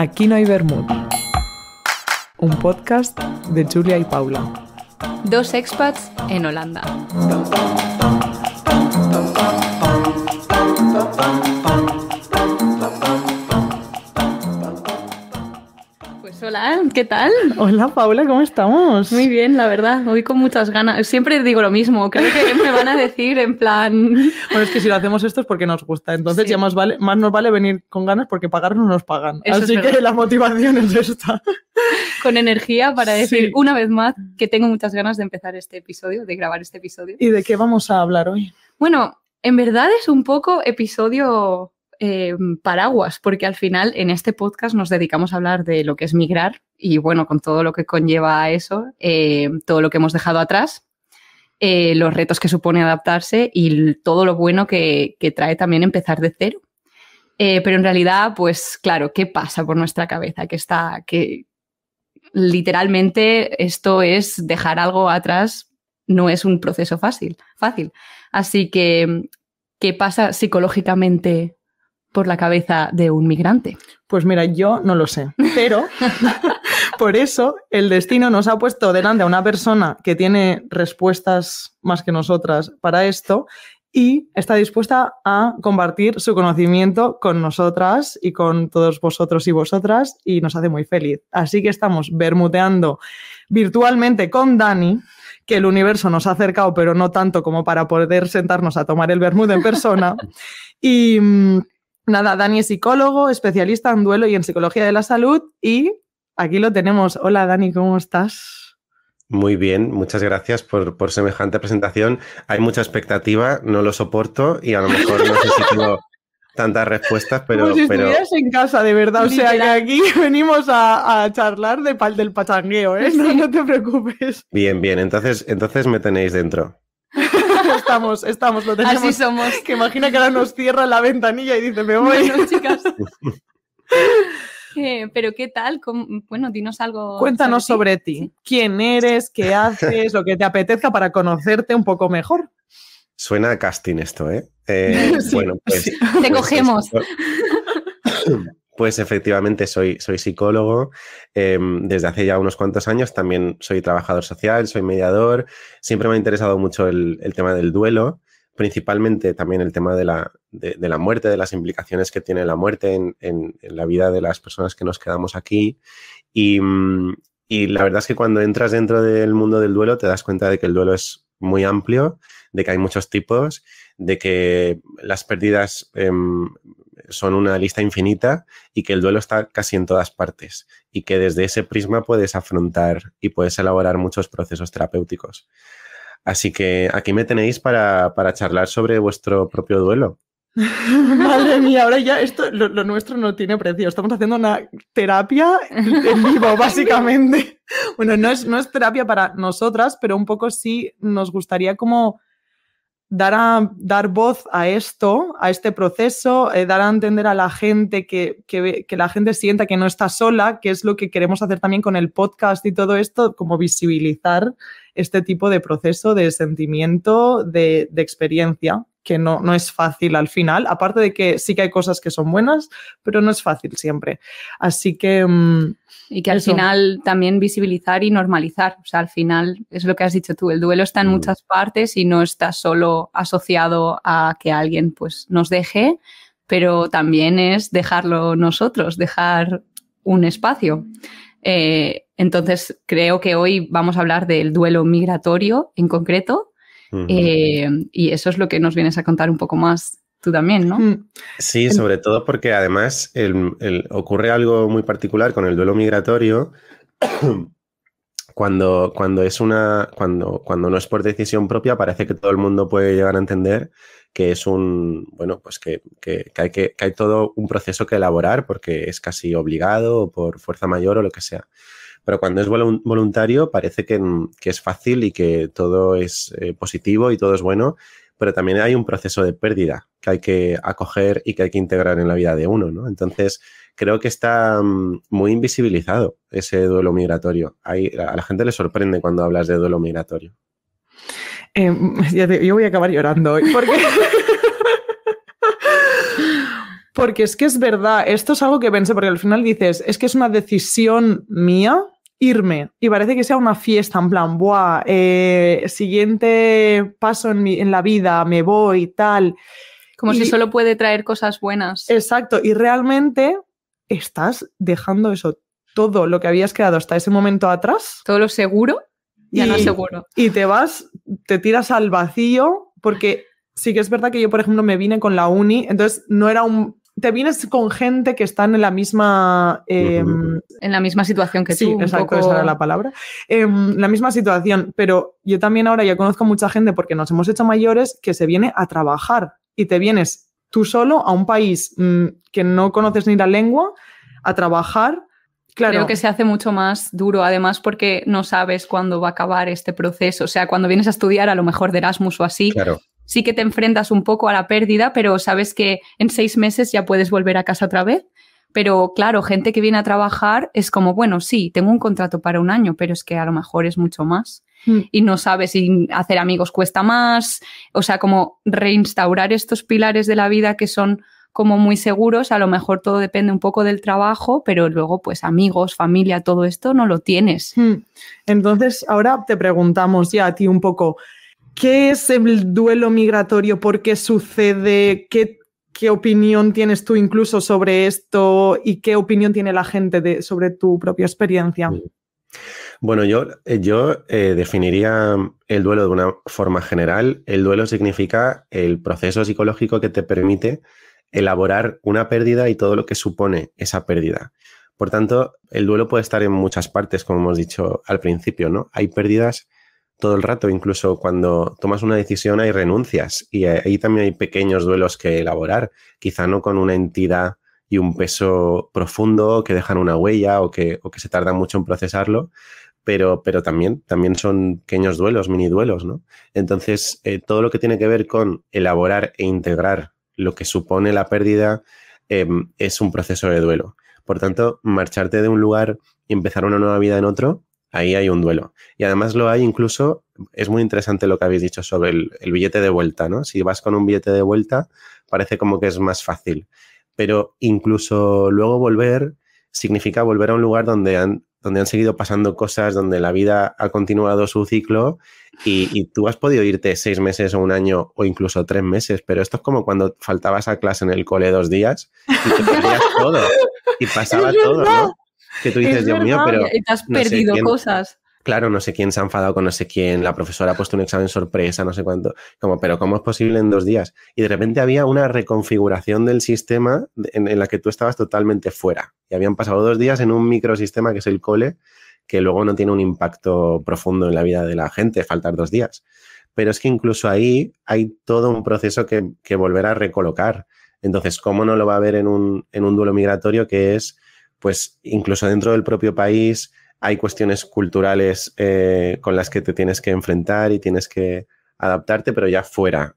Aquí no hay vermut. Un podcast de Julia y Paula. Dos expats en Holanda. Pues hola, ¿qué tal? Hola Paula, ¿cómo estamos? Muy bien, la verdad, hoy con muchas ganas. Siempre digo lo mismo, creo que me van a decir en plan... Bueno, es que si lo hacemos esto es porque nos gusta, entonces Sí. ya más nos vale venir con ganas porque pagar no nos pagan. Eso Así es que verdad. la motivación es esta. Con energía para decir Sí. una vez más que tengo muchas ganas de empezar este episodio, de grabar este episodio. ¿Y de qué vamos a hablar hoy? Bueno, en verdad es un poco episodio paraguas, porque al final en este podcast nos dedicamos a hablar de lo que es migrar y bueno, con todo lo que conlleva eso, todo lo que hemos dejado atrás, los retos que supone adaptarse y todo lo bueno que trae también empezar de cero. Pero en realidad, pues claro, ¿qué pasa por nuestra cabeza? Que literalmente esto es dejar algo atrás, no es un proceso fácil. Así que, ¿qué pasa psicológicamente por la cabeza de un migrante? Pues mira, yo no lo sé, pero por eso el destino nos ha puesto delante a una persona que tiene respuestas más que nosotras para esto y está dispuesta a compartir su conocimiento con nosotras y con todos vosotros y vosotras y nos hace muy feliz. Así que estamos bermuteando virtualmente con Dani, que el universo nos ha acercado, pero no tanto como para poder sentarnos a tomar el vermut en persona. Y nada, Dani es psicólogo, especialista en duelo y en psicología de la salud y aquí lo tenemos. Hola Dani, ¿cómo estás? Muy bien, muchas gracias por semejante presentación. Hay mucha expectativa, no lo soporto y a lo mejor no sé si tengo tantas respuestas, pero... Como si estuvieras en casa, de verdad. O sea, Literal. que aquí venimos a charlar del pachangueo, ¿eh? No, no te preocupes. Bien, entonces me tenéis dentro. Estamos, lo tenemos. Así somos. Que imagina que ahora nos cierra la ventanilla y dice, me voy. Bueno, chicas. Pero ¿qué tal? Bueno, dinos algo. Cuéntanos sobre ti. Sí. ¿Quién eres? ¿Qué haces? Lo que te apetezca para conocerte un poco mejor. Suena a casting esto, ¿eh? Sí, bueno, pues... sí. Te cogemos. Pues efectivamente soy psicólogo desde hace ya unos cuantos años, también soy trabajador social, soy mediador, siempre me ha interesado mucho el tema del duelo, principalmente también el tema de la muerte, de las implicaciones que tiene la muerte en la vida de las personas que nos quedamos aquí y la verdad es que cuando entras dentro del mundo del duelo te das cuenta de que el duelo es muy amplio, de que hay muchos tipos, de que las pérdidas son una lista infinita y que el duelo está casi en todas partes y que desde ese prisma puedes afrontar y puedes elaborar muchos procesos terapéuticos. Así que aquí me tenéis para charlar sobre vuestro propio duelo. Madre mía, ahora ya lo nuestro no tiene precio. Estamos haciendo una terapia en vivo, básicamente. Bueno, no es terapia para nosotras, pero un poco sí nos gustaría como dar voz a esto, a este proceso, dar a entender a la gente que la gente sienta que no está sola, que es lo que queremos hacer también con el podcast y todo esto, como visibilizar este tipo de proceso, de sentimiento, de experiencia, que no es fácil al final, aparte de que sí que hay cosas que son buenas, pero no es fácil siempre. Así que... Y que al eso. final también visibilizar y normalizar. O sea, al final es lo que has dicho tú, el duelo está en muchas partes y no está solo asociado a que alguien pues nos deje, pero también es dejarlo nosotros, dejar un espacio. Entonces creo que hoy vamos a hablar del duelo migratorio en concreto. Y eso es lo que nos vienes a contar un poco más tú también, ¿no? Sí, sobre todo porque además ocurre algo muy particular con el duelo migratorio cuando no es por decisión propia, parece que todo el mundo puede llegar a entender que es que hay todo un proceso que elaborar porque es casi obligado o por fuerza mayor o lo que sea. Pero cuando es voluntario parece que es fácil y que todo es positivo y todo es bueno, pero también hay un proceso de pérdida que hay que acoger y que hay que integrar en la vida de uno, ¿no? Entonces, creo que está muy invisibilizado ese duelo migratorio. A la gente le sorprende cuando hablas de duelo migratorio. Yo voy a acabar llorando hoy, porque Porque es que es verdad, esto es algo que pensé, porque al final dices, es que es una decisión mía irme y parece que sea una fiesta, en plan, buah, siguiente paso en la vida, me voy, tal. Como si solo puede traer cosas buenas. Exacto, y realmente estás dejando eso, todo lo que habías creado hasta ese momento atrás. Todo lo seguro, ya no es seguro. Y te tiras al vacío, porque sí que es verdad que yo, por ejemplo, me vine con la uni, entonces no era te vienes con gente que están en la misma... en la misma situación que tú. Sí, exacto, esa era la palabra. La misma situación, pero yo también ahora ya conozco mucha gente, porque nos hemos hecho mayores, que se viene a trabajar y te vienes tú solo a un país que no conoces ni la lengua, a trabajar. Claro. Creo que se hace mucho más duro, además, porque no sabes cuándo va a acabar este proceso. O sea, cuando vienes a estudiar, a lo mejor de Erasmus o así, claro, sí que te enfrentas un poco a la pérdida, pero sabes que en 6 meses ya puedes volver a casa otra vez. Pero claro, gente que viene a trabajar es como, bueno, sí, tengo un contrato para 1 año, pero es que a lo mejor es mucho más. Y no sabes si hacer amigos cuesta más. O sea, como reinstaurar estos pilares de la vida que son como muy seguros, a lo mejor todo depende un poco del trabajo, pero luego pues amigos, familia, todo esto no lo tienes. Entonces, ahora te preguntamos ya a ti un poco, ¿qué es el duelo migratorio? ¿Por qué sucede? ¿Qué opinión tienes tú incluso sobre esto? ¿Y qué opinión tiene la gente sobre tu propia experiencia? Bueno, yo definiría el duelo de una forma general. El duelo significa el proceso psicológico que te permite elaborar una pérdida y todo lo que supone esa pérdida. Por tanto, el duelo puede estar en muchas partes, como hemos dicho al principio, ¿no? Hay pérdidas todo el rato, incluso cuando tomas una decisión hay renuncias y ahí también hay pequeños duelos que elaborar, quizá no con una entidad y un peso profundo que dejan una huella o que se tarda mucho en procesarlo, pero también son pequeños duelos, mini duelos, ¿no? Entonces, todo lo que tiene que ver con elaborar e integrar lo que supone la pérdida es un proceso de duelo. Por tanto, marcharte de un lugar y empezar una nueva vida en otro, ahí hay un duelo. Y además lo hay incluso, es muy interesante lo que habéis dicho sobre el billete de vuelta, ¿no? Si vas con un billete de vuelta, parece como que es más fácil. Pero incluso luego volver significa volver a un lugar donde han seguido pasando cosas, donde la vida ha continuado su ciclo y tú has podido irte 6 meses o 1 año o incluso 3 meses, pero esto es como cuando faltabas a clase en el cole 2 días y te perdías todo y pasaba todo, ¿no? Que tú dices, Dios mío, pero... Y te has perdido cosas. Claro, no sé quién se ha enfadado con no sé quién, la profesora ha puesto un examen sorpresa, no sé cuánto. Pero ¿cómo es posible en 2 días? Y de repente había una reconfiguración del sistema en la que tú estabas totalmente fuera. Y habían pasado 2 días en un microsistema que es el cole, que luego no tiene un impacto profundo en la vida de la gente, faltar 2 días. Pero es que incluso ahí hay todo un proceso que volver a recolocar. Entonces, ¿cómo no lo va a haber en un duelo migratorio que es, pues, incluso dentro del propio país... Hay cuestiones culturales con las que te tienes que enfrentar y tienes que adaptarte, pero ya fuera,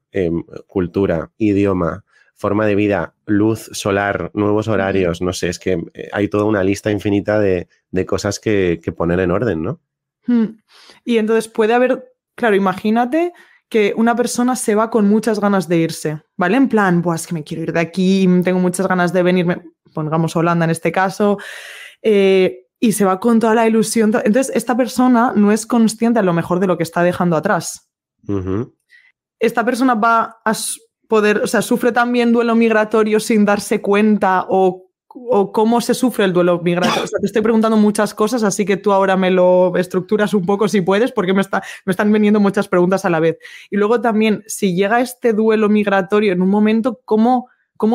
cultura, idioma, forma de vida, luz solar, nuevos horarios, no sé, es que hay toda una lista infinita de cosas que poner en orden, ¿no? Y entonces puede haber, claro, imagínate que una persona se va con muchas ganas de irse, ¿vale? En plan, pues es que me quiero ir de aquí, tengo muchas ganas de venirme, pongamos Holanda en este caso, y se va con toda la ilusión. Entonces, esta persona no es consciente a lo mejor de lo que está dejando atrás. Esta persona va a poder, o sea, sufre también duelo migratorio sin darse cuenta o cómo se sufre el duelo migratorio. O sea, te estoy preguntando muchas cosas, así que tú ahora me lo estructuras un poco si puedes, porque me están viniendo muchas preguntas a la vez. Y luego también, si llega este duelo migratorio en un momento, ¿cómo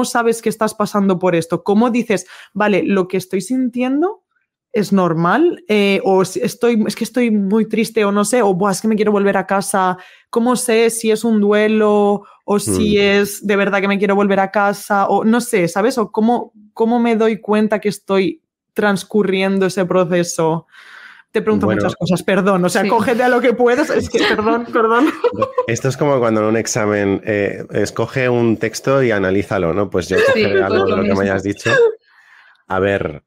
sabes que estás pasando por esto? ¿Cómo dices, vale, lo que estoy sintiendo es normal? O es que estoy muy triste o no sé, o es que me quiero volver a casa. ¿Cómo sé si es un duelo o si es de verdad que me quiero volver a casa? O no sé, ¿sabes? O cómo me doy cuenta que estoy transcurriendo ese proceso. Te pregunto muchas cosas, perdón. O sea, cógete a lo que puedas. Es que, perdón. Esto es como cuando en un examen escoge un texto y analízalo, ¿no? Pues yo cogeré algo de lo que me hayas dicho. A ver...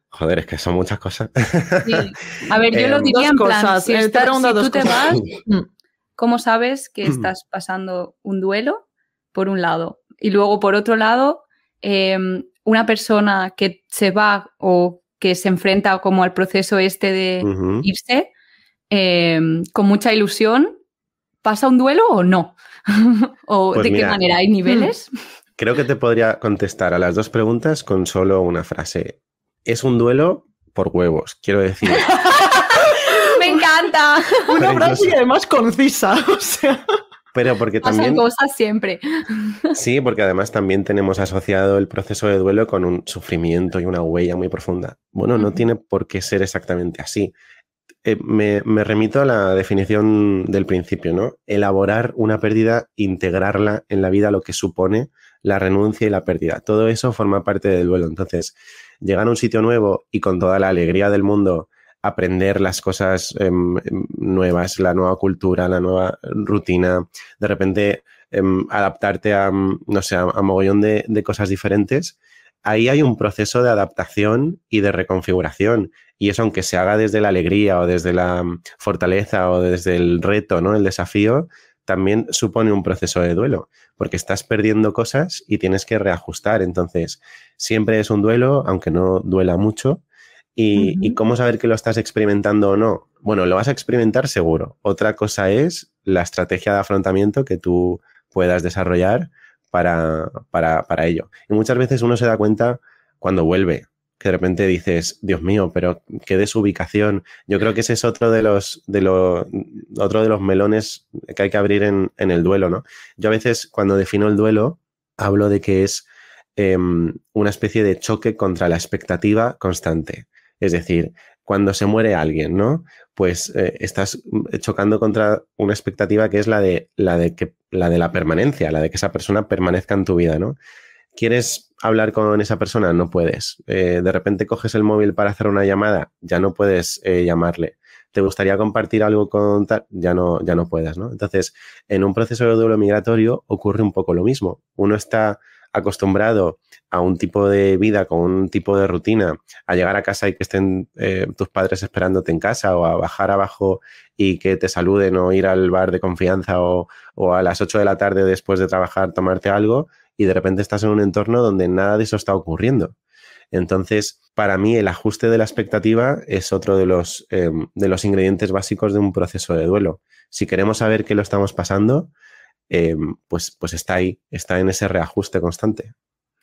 Joder, es que son muchas cosas. Sí. A ver, yo lo diría en plan, si tú te vas, ¿cómo sabes que estás pasando un duelo? Por un lado. Y luego, por otro lado, una persona que se va o que se enfrenta como al proceso este de irse con mucha ilusión, ¿pasa un duelo o no? ¿O Pues de qué manera? ¿Hay niveles? Creo que te podría contestar a las dos preguntas con solo una frase. Es un duelo por huevos, quiero decir. ¡Me encanta! Una frase y además concisa, o sea... Pero porque pasan también... cosas siempre. Sí, porque además también tenemos asociado el proceso de duelo con un sufrimiento y una huella muy profunda. Bueno, no tiene por qué ser exactamente así. Me remito a la definición del principio, ¿no? Elaborar una pérdida, integrarla en la vida, lo que supone la renuncia y la pérdida. Todo eso forma parte del duelo. Entonces, llegar a un sitio nuevo y con toda la alegría del mundo aprender las cosas nuevas, la nueva cultura, la nueva rutina, de repente adaptarte a, no sé, a mogollón de cosas diferentes. Ahí hay un proceso de adaptación y de reconfiguración. Y eso, aunque se haga desde la alegría o desde la fortaleza o desde el reto, ¿no? El desafío, también supone un proceso de duelo, porque estás perdiendo cosas y tienes que reajustar. Entonces, siempre es un duelo, aunque no duela mucho. ¿Y cómo saber que lo estás experimentando o no? Bueno, lo vas a experimentar seguro. Otra cosa es la estrategia de afrontamiento que tú puedas desarrollar para ello. Y muchas veces uno se da cuenta cuando vuelve, que de repente dices, Dios mío, pero qué desubicación. Yo creo que ese es otro de los melones que hay que abrir en el duelo, ¿no? Yo a veces cuando defino el duelo hablo de que es una especie de choque contra la expectativa constante. Es decir, cuando se muere alguien, ¿no? Pues estás chocando contra una expectativa que es la de la permanencia, la de que esa persona permanezca en tu vida, ¿no? ¿Quieres hablar con esa persona? No puedes. De repente coges el móvil para hacer una llamada, ya no puedes llamarle. ¿Te gustaría compartir algo con tal? Ya no puedes, ¿no? Entonces, en un proceso de duelo migratorio ocurre un poco lo mismo. Uno está acostumbrado a un tipo de vida, con un tipo de rutina, a llegar a casa y que estén tus padres esperándote en casa, o a bajar abajo y que te saluden, o ir al bar de confianza, o a las 8 de la tarde después de trabajar tomarte algo, y de repente estás en un entorno donde nada de eso está ocurriendo. Entonces, para mí, el ajuste de la expectativa es otro de los ingredientes básicos de un proceso de duelo. Si queremos saber qué lo estamos pasando, pues está ahí, está en ese reajuste constante.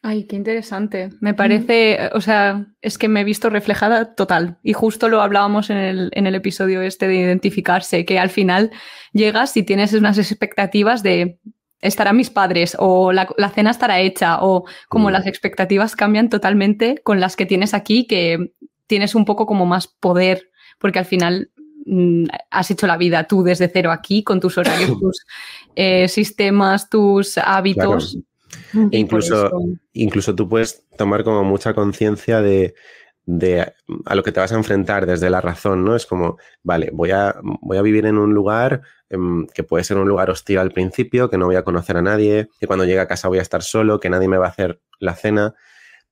Ay, qué interesante. Me parece, o sea, es que me he visto reflejada total. Y justo lo hablábamos en el episodio este de identificarse, que al final llegas y tienes unas expectativas de estarán mis padres, o la cena estará hecha, o como las expectativas cambian totalmente con las que tienes aquí, que tienes un poco como más poder, porque al final has hecho la vida tú desde cero aquí, con tus horarios, tus sistemas, tus hábitos. Claro. E incluso tú puedes tomar como mucha conciencia de a lo que te vas a enfrentar desde la razón, ¿no? Es como, vale, voy a vivir en un lugar que puede ser un lugar hostil al principio, que no voy a conocer a nadie, que cuando llegue a casa voy a estar solo, que nadie me va a hacer la cena,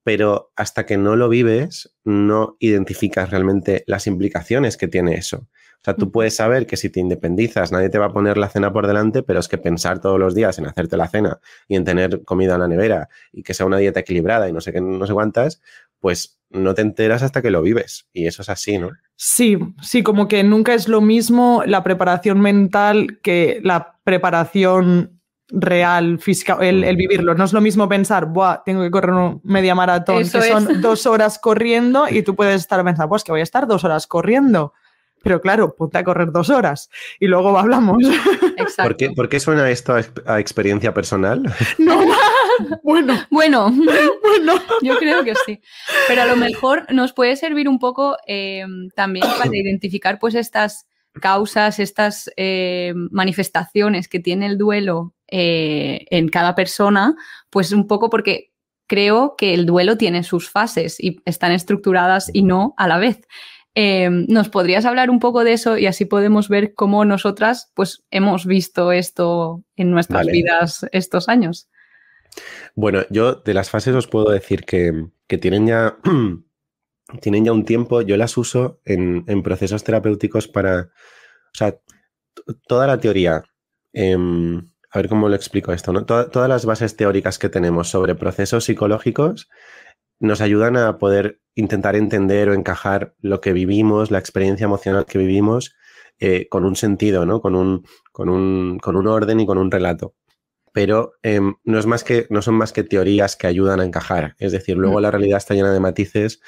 pero hasta que no lo vives, no identificas realmente las implicaciones que tiene eso. O sea, tú puedes saber que si te independizas, nadie te va a poner la cena por delante, pero es que pensar todos los días en hacerte la cena y en tener comida en la nevera y que sea una dieta equilibrada y no sé qué, no sé cuántas, pues no te enteras hasta que lo vives. Y eso es así, ¿no? Sí, como que nunca es lo mismo la preparación mental que la preparación real, física, el vivirlo. No es lo mismo pensar, buah, tengo que correr media maratón, eso que son 2 horas corriendo, y tú puedes estar pensando, pues que voy a estar 2 horas corriendo. Pero claro, ponte a correr 2 horas y luego hablamos. Exacto. ¿Por qué suena esto a experiencia personal? No, bueno, yo creo que sí. Pero a lo mejor nos puede servir un poco también para identificar pues estas causas, estas manifestaciones que tiene el duelo en cada persona, pues un poco porque creo que el duelo tiene sus fases y están estructuradas y no a la vez. ¿Nos podrías hablar un poco de eso y así podemos ver cómo nosotras pues hemos visto esto en nuestras vidas estos años? Bueno, yo de las fases os puedo decir que tienen ya un tiempo. Yo las uso en procesos terapéuticos para, o sea, toda la teoría a ver cómo lo explico esto, ¿no? Todas las bases teóricas que tenemos sobre procesos psicológicos nos ayudan a poder intentar entender o encajar lo que vivimos, la experiencia emocional que vivimos, con un sentido, ¿no? Con un orden y con un relato. Pero no son más que teorías que ayudan a encajar. Es decir, luego la realidad está llena de matices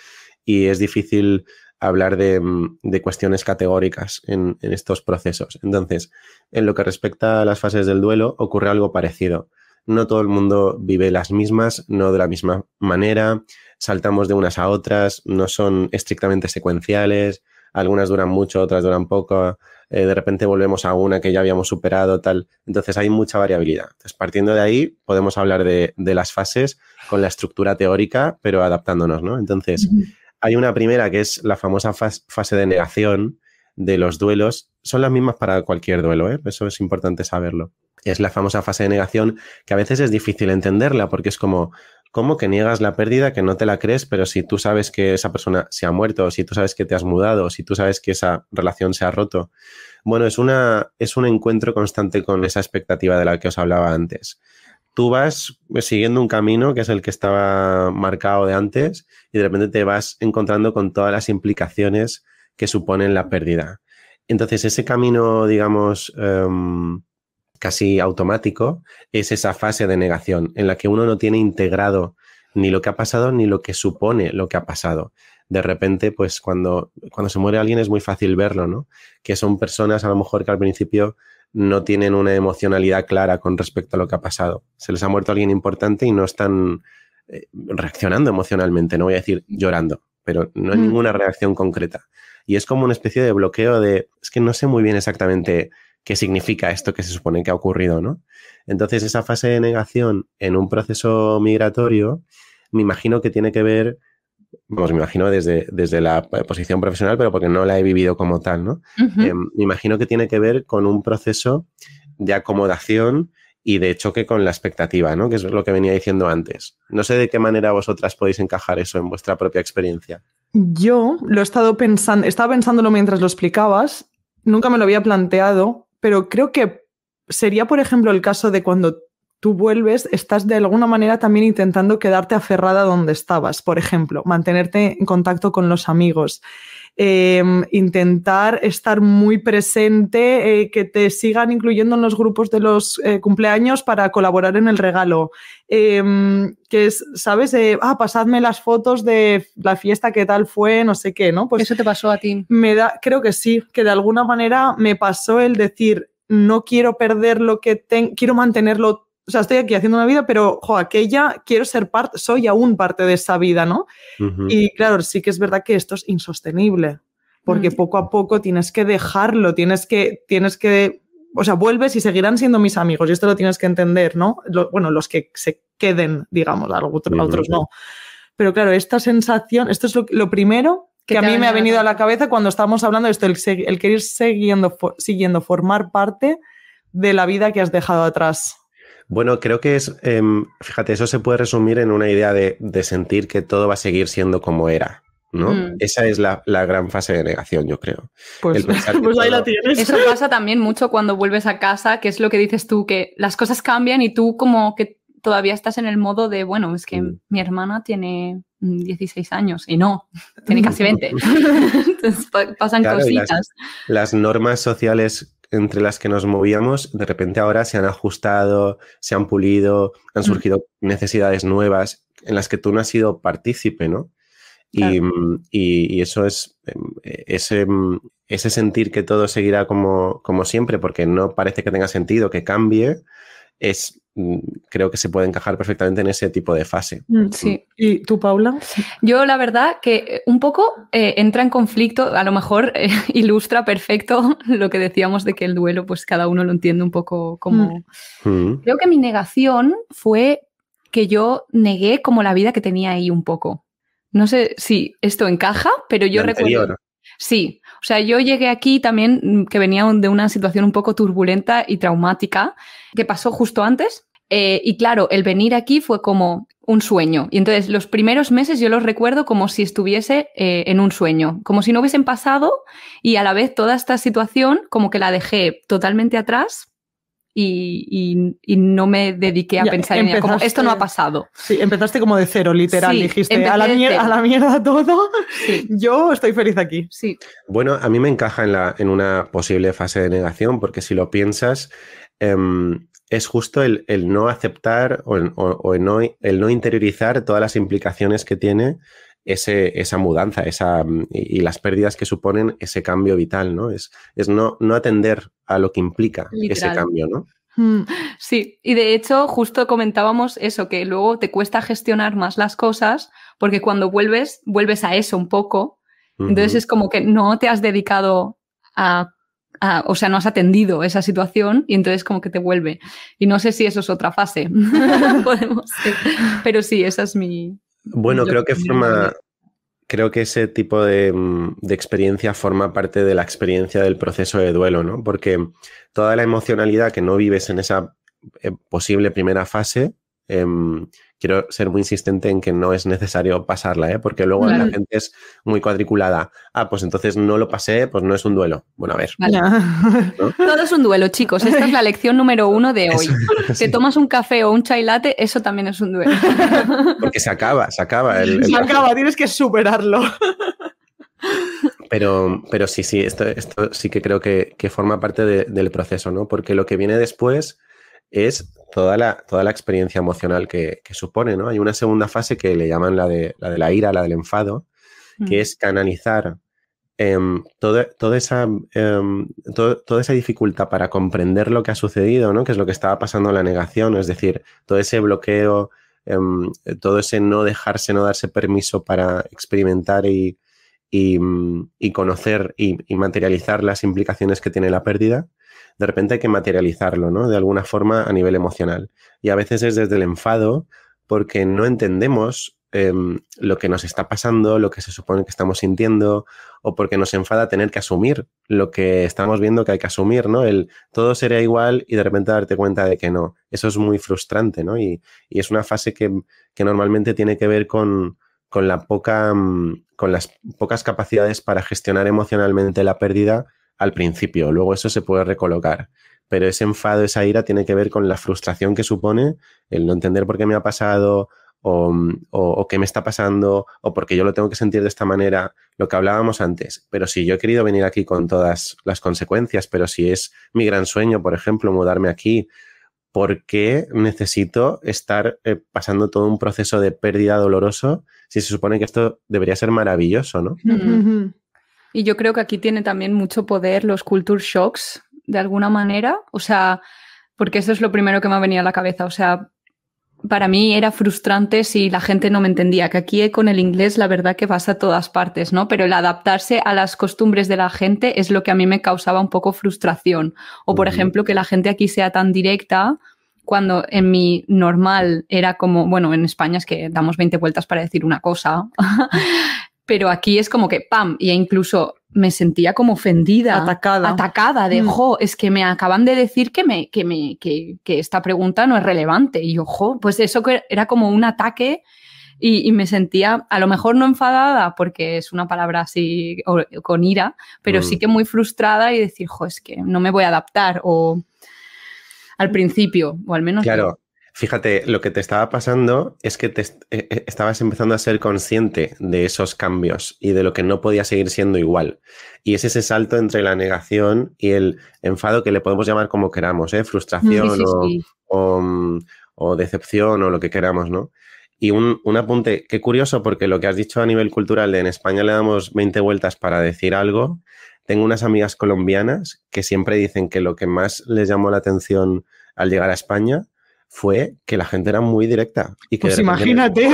y es difícil hablar de cuestiones categóricas en estos procesos. Entonces, en lo que respecta a las fases del duelo, ocurre algo parecido. No todo el mundo vive las mismas, no de la misma manera, saltamos de unas a otras, no son estrictamente secuenciales, algunas duran mucho, otras duran poco, de repente volvemos a una que ya habíamos superado, tal. Entonces hay mucha variabilidad. Entonces, partiendo de ahí, podemos hablar de las fases con la estructura teórica, pero adaptándonos, ¿no? Entonces, hay una primera que es la famosa fase de negación de los duelos. Son las mismas para cualquier duelo, ¿eh? Eso es importante saberlo. Es la famosa fase de negación que a veces es difícil entenderla porque es como, ¿cómo que niegas la pérdida, que no te la crees? Pero si tú sabes que esa persona se ha muerto, si tú sabes que te has mudado, si tú sabes que esa relación se ha roto. Bueno, es un encuentro constante con esa expectativa de la que os hablaba antes. Tú vas siguiendo un camino que es el que estaba marcado de antes y de repente te vas encontrando con todas las implicaciones que suponen la pérdida. Entonces, ese camino, digamos, casi automático, es esa fase de negación en la que uno no tiene integrado ni lo que ha pasado ni lo que supone lo que ha pasado. De repente, pues cuando se muere alguien es muy fácil verlo, ¿no? Que son personas a lo mejor que al principio no tienen una emocionalidad clara con respecto a lo que ha pasado. Se les ha muerto alguien importante y no están reaccionando emocionalmente, no voy a decir llorando, pero no hay ninguna reacción concreta. Y es como una especie de bloqueo es que no sé muy bien exactamente qué significa esto que se supone que ha ocurrido, ¿no? Entonces, esa fase de negación en un proceso migratorio, me imagino que tiene que ver, vamos, me imagino desde la posición profesional, pero porque no la he vivido como tal, ¿no? Me imagino que tiene que ver con un proceso de acomodación y de choque con la expectativa, ¿no? Que es lo que venía diciendo antes. No sé de qué manera vosotras podéis encajar eso en vuestra propia experiencia. Yo lo he estado pensando, estaba pensándolo mientras lo explicabas, nunca me lo había planteado, pero creo que sería, por ejemplo, el caso de cuando tú vuelves, estás de alguna manera también intentando quedarte aferrada donde estabas, por ejemplo, mantenerte en contacto con los amigos, intentar estar muy presente, que te sigan incluyendo en los grupos de los cumpleaños para colaborar en el regalo, que es, ¿sabes? Pasadme las fotos de la fiesta, qué tal fue, no sé qué, ¿no? Pues ¿eso te pasó a ti? Creo que sí, que de alguna manera me pasó el decir, no quiero perder lo que tengo, quiero mantenerlo. O sea, estoy aquí haciendo una vida, pero aquella quiero ser parte, soy aún parte de esa vida, ¿no? Y claro, sí que es verdad que esto es insostenible, porque poco a poco tienes que dejarlo, tienes que, o sea, vuelves y seguirán siendo mis amigos, y esto lo tienes que entender, ¿no? Los que se queden, digamos, otros no. Pero claro, esta sensación, esto es lo primero que a mí me ha venido a la cabeza cuando estábamos hablando de esto, el querer siguiendo formar parte de la vida que has dejado atrás. Bueno, creo que es, fíjate, eso se puede resumir en una idea de sentir que todo va a seguir siendo como era, ¿no? Esa es la gran fase de negación, yo creo. Pues ahí la tienes. Eso pasa también mucho cuando vuelves a casa, que es lo que dices tú, que las cosas cambian y tú como que todavía estás en el modo de, bueno, es que mi hermana tiene 16 años y no, tiene casi 20. Entonces pasan cositas. Las normas sociales entre las que nos movíamos, de repente ahora se han ajustado, se han pulido, han surgido necesidades nuevas en las que tú no has sido partícipe, ¿no? Claro. Y eso es ese sentir que todo seguirá como siempre, porque no parece que tenga sentido que cambie, creo que se puede encajar perfectamente en ese tipo de fase. Sí. ¿Y tú, Paula? Yo, la verdad, que un poco entra en conflicto, a lo mejor ilustra perfecto lo que decíamos de que el duelo, pues cada uno lo entiende un poco como... Creo que mi negación fue que yo negué como la vida que tenía ahí un poco. No sé si esto encaja, pero yo recuerdo... Sí, o sea, yo llegué aquí también que venía de una situación un poco turbulenta y traumática que pasó justo antes y claro, el venir aquí fue como un sueño y entonces los primeros meses yo los recuerdo como si estuviese en un sueño, como si no hubiesen pasado y a la vez toda esta situación como que la dejé totalmente atrás y no me dediqué a pensar en ella, como esto no ha pasado. Sí, empezaste como de cero, literal, Sí, dijiste a la mierda todo, sí. Yo estoy feliz aquí. Sí. Bueno, a mí me encaja en una posible fase de negación, porque si lo piensas, es justo el no aceptar o el no interiorizar todas las implicaciones que tiene esa mudanza y las pérdidas que suponen ese cambio vital, ¿no? Es no atender a lo que implica ese cambio, ¿no? Sí, y de hecho justo comentábamos eso, que luego te cuesta gestionar más las cosas porque cuando vuelves a eso un poco, entonces es como que no te has dedicado o sea, no has atendido esa situación y entonces como que te vuelve. Y no sé si eso es otra fase, podemos ser. Pero sí, esa es mi... Bueno, creo que ese tipo de experiencia forma parte de la experiencia del proceso de duelo, ¿no? Porque toda la emocionalidad que no vives en esa posible primera fase, quiero ser muy insistente en que no es necesario pasarla, ¿eh? Porque luego la gente es muy cuadriculada. Pues entonces no lo pasé, pues no es un duelo. Bueno, a ver. Vale. ¿No? Todo es un duelo, chicos. Esta es la lección número 1 de hoy. Sí. Te tomas un café o un chai latte, eso también es un duelo. Porque se acaba. Se acaba, tienes que superarlo. Pero sí, esto sí que creo que forma parte del proceso, ¿no? Porque lo que viene después es toda la experiencia emocional que supone, ¿no? Hay una segunda fase que le llaman la de la ira, la del enfado, que es canalizar toda esa dificultad para comprender lo que ha sucedido, ¿no? Que es lo que estaba pasando en la negación, es decir, todo ese bloqueo, todo ese no darse permiso para experimentar y conocer y materializar las implicaciones que tiene la pérdida. De repente hay que materializarlo, ¿no? De alguna forma a nivel emocional. Y a veces es desde el enfado porque no entendemos lo que nos está pasando, lo que se supone que estamos sintiendo, o porque nos enfada tener que asumir lo que estamos viendo que hay que asumir, ¿no? Todo sería igual y de repente darte cuenta de que no. Eso es muy frustrante, ¿no? Y es una fase que normalmente tiene que ver con las pocas capacidades para gestionar emocionalmente la pérdida al principio. Luego eso se puede recolocar. Pero ese enfado, esa ira tiene que ver con la frustración que supone el no entender por qué me ha pasado o qué me está pasando o porque yo lo tengo que sentir de esta manera, lo que hablábamos antes. Pero si yo he querido venir aquí con todas las consecuencias, pero si es mi gran sueño, por ejemplo, mudarme aquí, ¿por qué necesito estar pasando todo un proceso de pérdida doloroso si se supone que esto debería ser maravilloso, ¿no? Y yo creo que aquí tiene también mucho poder los culture shocks, de alguna manera. O sea, porque eso es lo primero que me ha venido a la cabeza. O sea, para mí era frustrante si la gente no me entendía, que aquí con el inglés la verdad que vas a todas partes, ¿no? Pero el adaptarse a las costumbres de la gente es lo que a mí me causaba un poco frustración. O, por ejemplo, que la gente aquí sea tan directa cuando en mi normal era como, bueno, en España es que damos 20 vueltas para decir una cosa, pero aquí es como que ¡pam! Y incluso me sentía como ofendida, atacada de, es que me acaban de decir que esta pregunta no es relevante. Y yo, pues eso que era como un ataque y me sentía, a lo mejor no enfadada, porque es una palabra así con ira, pero sí que muy frustrada y decir, es que no me voy a adaptar al principio, o al menos... Claro. Fíjate, lo que te estaba pasando es que estabas empezando a ser consciente de esos cambios y de lo que no podía seguir siendo igual. Y es ese salto entre la negación y el enfado que le podemos llamar como queramos, frustración sí. o decepción o lo que queramos, ¿no? Y un apunte, qué curioso, porque lo que has dicho a nivel cultural de en España le damos 20 vueltas para decir algo. Tengo unas amigas colombianas que siempre dicen que lo que más les llamó la atención al llegar a España fue que la gente era muy directa. Y que pues imagínate.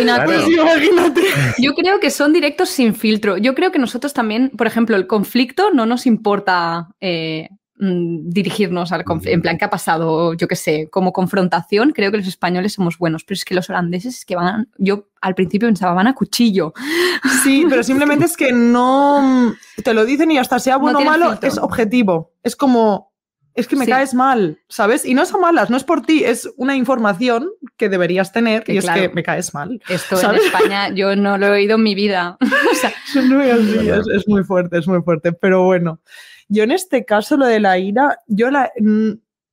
Claro. Pues imagínate. Yo creo que son directos sin filtro. Yo creo que nosotros también, por ejemplo, el conflicto no nos importa dirigirnos al conflicto. En plan, ¿qué ha pasado? Yo qué sé, como confrontación, creo que los españoles somos buenos, pero es que los holandeses es que yo al principio pensaba, van a cuchillo. Sí, pero simplemente es que no te lo dicen y hasta sea bueno o malo, filtro. Es objetivo. Es como... Es que me caes mal, ¿sabes? Y no es a malas, no es por ti, es una información que deberías tener y claro, es que me caes mal. Esto ¿sabes? En España yo no lo he oído en mi vida. O sea, es muy fuerte, es muy fuerte. Pero bueno, yo en este caso, lo de la ira,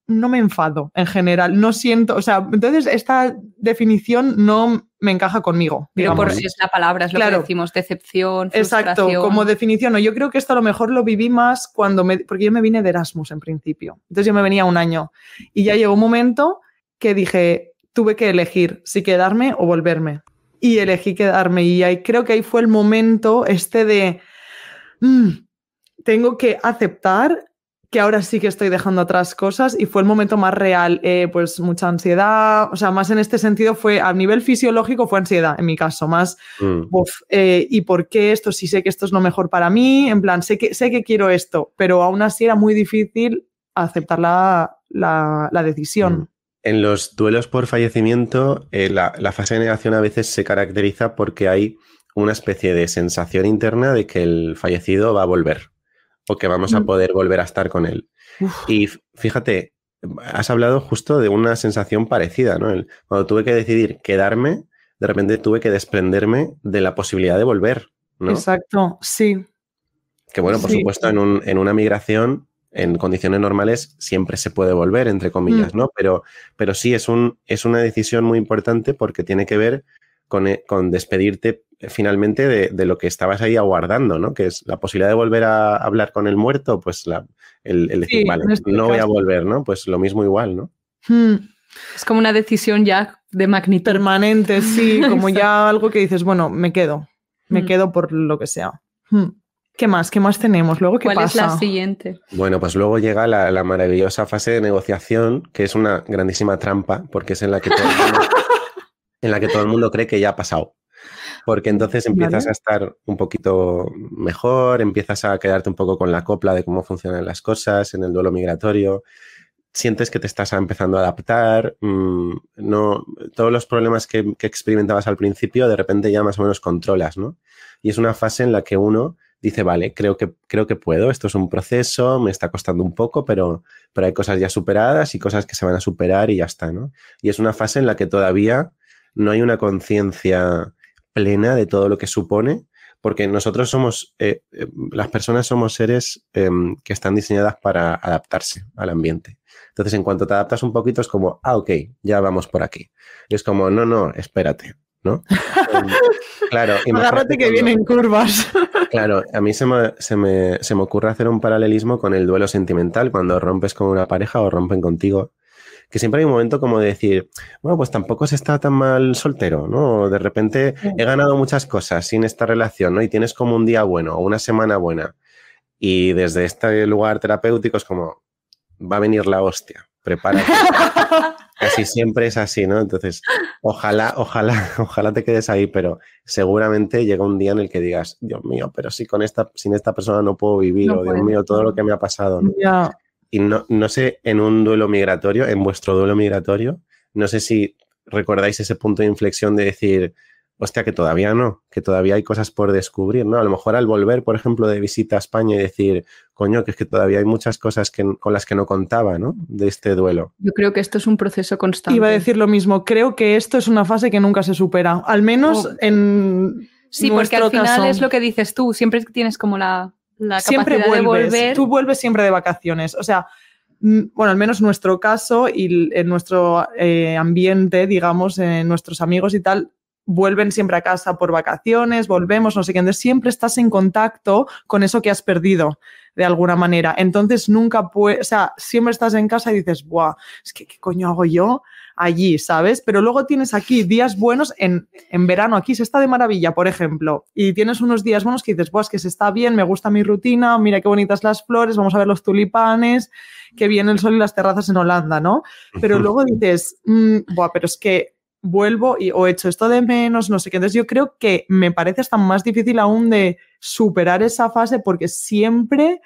no me enfado en general, no siento, o sea, entonces esta definición no me encaja conmigo. Pero digamos. por es la palabra, es lo que decimos, decepción, frustración. Exacto, como definición. No, yo creo que esto a lo mejor lo viví más porque yo me vine de Erasmus en principio. Entonces yo me venía un año y ya llegó un momento que dije, tuve que elegir si quedarme o volverme. Y elegí quedarme y creo que ahí fue el momento de tengo que aceptar que ahora sí que estoy dejando atrás cosas y fue el momento más real, pues mucha ansiedad, o sea, más en este sentido fue, a nivel fisiológico fue ansiedad en mi caso, más, ¿y por qué esto? Si sé que esto es lo mejor para mí, en plan, sé que quiero esto, pero aún así era muy difícil aceptar la decisión. En los duelos por fallecimiento, la fase de negación a veces se caracteriza porque hay una especie de sensación interna de que el fallecido va a volver o que vamos a poder volver a estar con él. Uf. Y fíjate, has hablado justo de una sensación parecida, ¿no? Cuando tuve que decidir quedarme, de repente tuve que desprenderme de la posibilidad de volver, ¿no? Exacto, sí. Que bueno, por supuesto, en una migración, en condiciones normales, siempre se puede volver, entre comillas, ¿no? Pero sí, es una decisión muy importante porque tiene que ver con despedirte finalmente de lo que estabas ahí aguardando, ¿no? Que es la posibilidad de volver a hablar con el muerto, pues el decir, vale, no voy a volver, ¿no? Pues lo mismo igual, ¿no? Es como una decisión ya de magnitud. Permanente, sí, como ya algo que dices, bueno, me quedo por lo que sea. ¿Qué más? ¿Qué más tenemos? Luego, ¿qué pasa? ¿Cuál es la siguiente? Bueno, pues luego llega la maravillosa fase de negociación, que es una grandísima trampa, porque es en la que todo el mundo cree que ya ha pasado. Porque entonces empiezas a estar un poquito mejor, empiezas a quedarte un poco con la copla de cómo funcionan las cosas en el duelo migratorio, sientes que te estás empezando a adaptar, todos los problemas que experimentabas al principio de repente ya más o menos controlas, ¿no? Y es una fase en la que uno dice, vale, creo que puedo, esto es un proceso, me está costando un poco, pero hay cosas ya superadas y cosas que se van a superar y ya está, ¿no? Y es una fase en la que todavía no hay una conciencia plena de todo lo que supone, porque nosotros somos, las personas somos seres que están diseñadas para adaptarse al ambiente. Entonces, en cuanto te adaptas un poquito, es como, ok, ya vamos por aquí. Y es como, no, espérate, ¿no? Claro. Agárrate que vienen curvas. Claro, a mí se me ocurre hacer un paralelismo con el duelo sentimental, cuando rompes con una pareja o rompen contigo, que siempre hay un momento como de decir, bueno, pues tampoco se está tan mal soltero, ¿no? De repente he ganado muchas cosas sin esta relación, ¿no? Y tienes como un día bueno o una semana buena. Y desde este lugar terapéutico es como, va a venir la hostia, prepárate. Casi siempre es así, ¿no? Entonces, ojalá te quedes ahí, pero seguramente llega un día en el que digas, Dios mío, pero si sin esta persona no puedo vivir, o Dios mío, todo lo que me ha pasado, ¿no? Yeah. Y no sé, en un duelo migratorio, en vuestro duelo migratorio, no sé si recordáis ese punto de inflexión de decir, hostia, que todavía no, que todavía hay cosas por descubrir, ¿no? A lo mejor al volver, por ejemplo, de visita a España y decir, coño, que es que todavía hay muchas cosas con las que no contaba, ¿no? De este duelo. Yo creo que esto es un proceso constante. Iba a decir lo mismo, creo que esto es una fase que nunca se supera, al menos en sí, porque al final es lo que dices tú, siempre tienes como la siempre capacidad vuelves, de volver. Tú vuelves siempre de vacaciones, o sea, bueno, al menos en nuestro caso y en nuestro ambiente, digamos, nuestros amigos y tal, vuelven siempre a casa por vacaciones, volvemos, no sé qué, entonces siempre estás en contacto con eso que has perdido de alguna manera, entonces nunca puedes, o sea, siempre estás en casa y dices, ¡buah! Es que ¿qué coño hago yo allí, ¿sabes? Pero luego tienes aquí días buenos en verano, aquí se está de maravilla, por ejemplo, y tienes unos días buenos que dices, ¡buah! Es que se está bien, me gusta mi rutina, mira qué bonitas las flores, vamos a ver los tulipanes, qué bien el sol y las terrazas en Holanda, ¿no? Pero luego dices, ¡buah! Pero es que vuelvo o echo esto de menos, no sé qué. Entonces yo creo que me parece hasta más difícil aún de superar esa fase porque siempre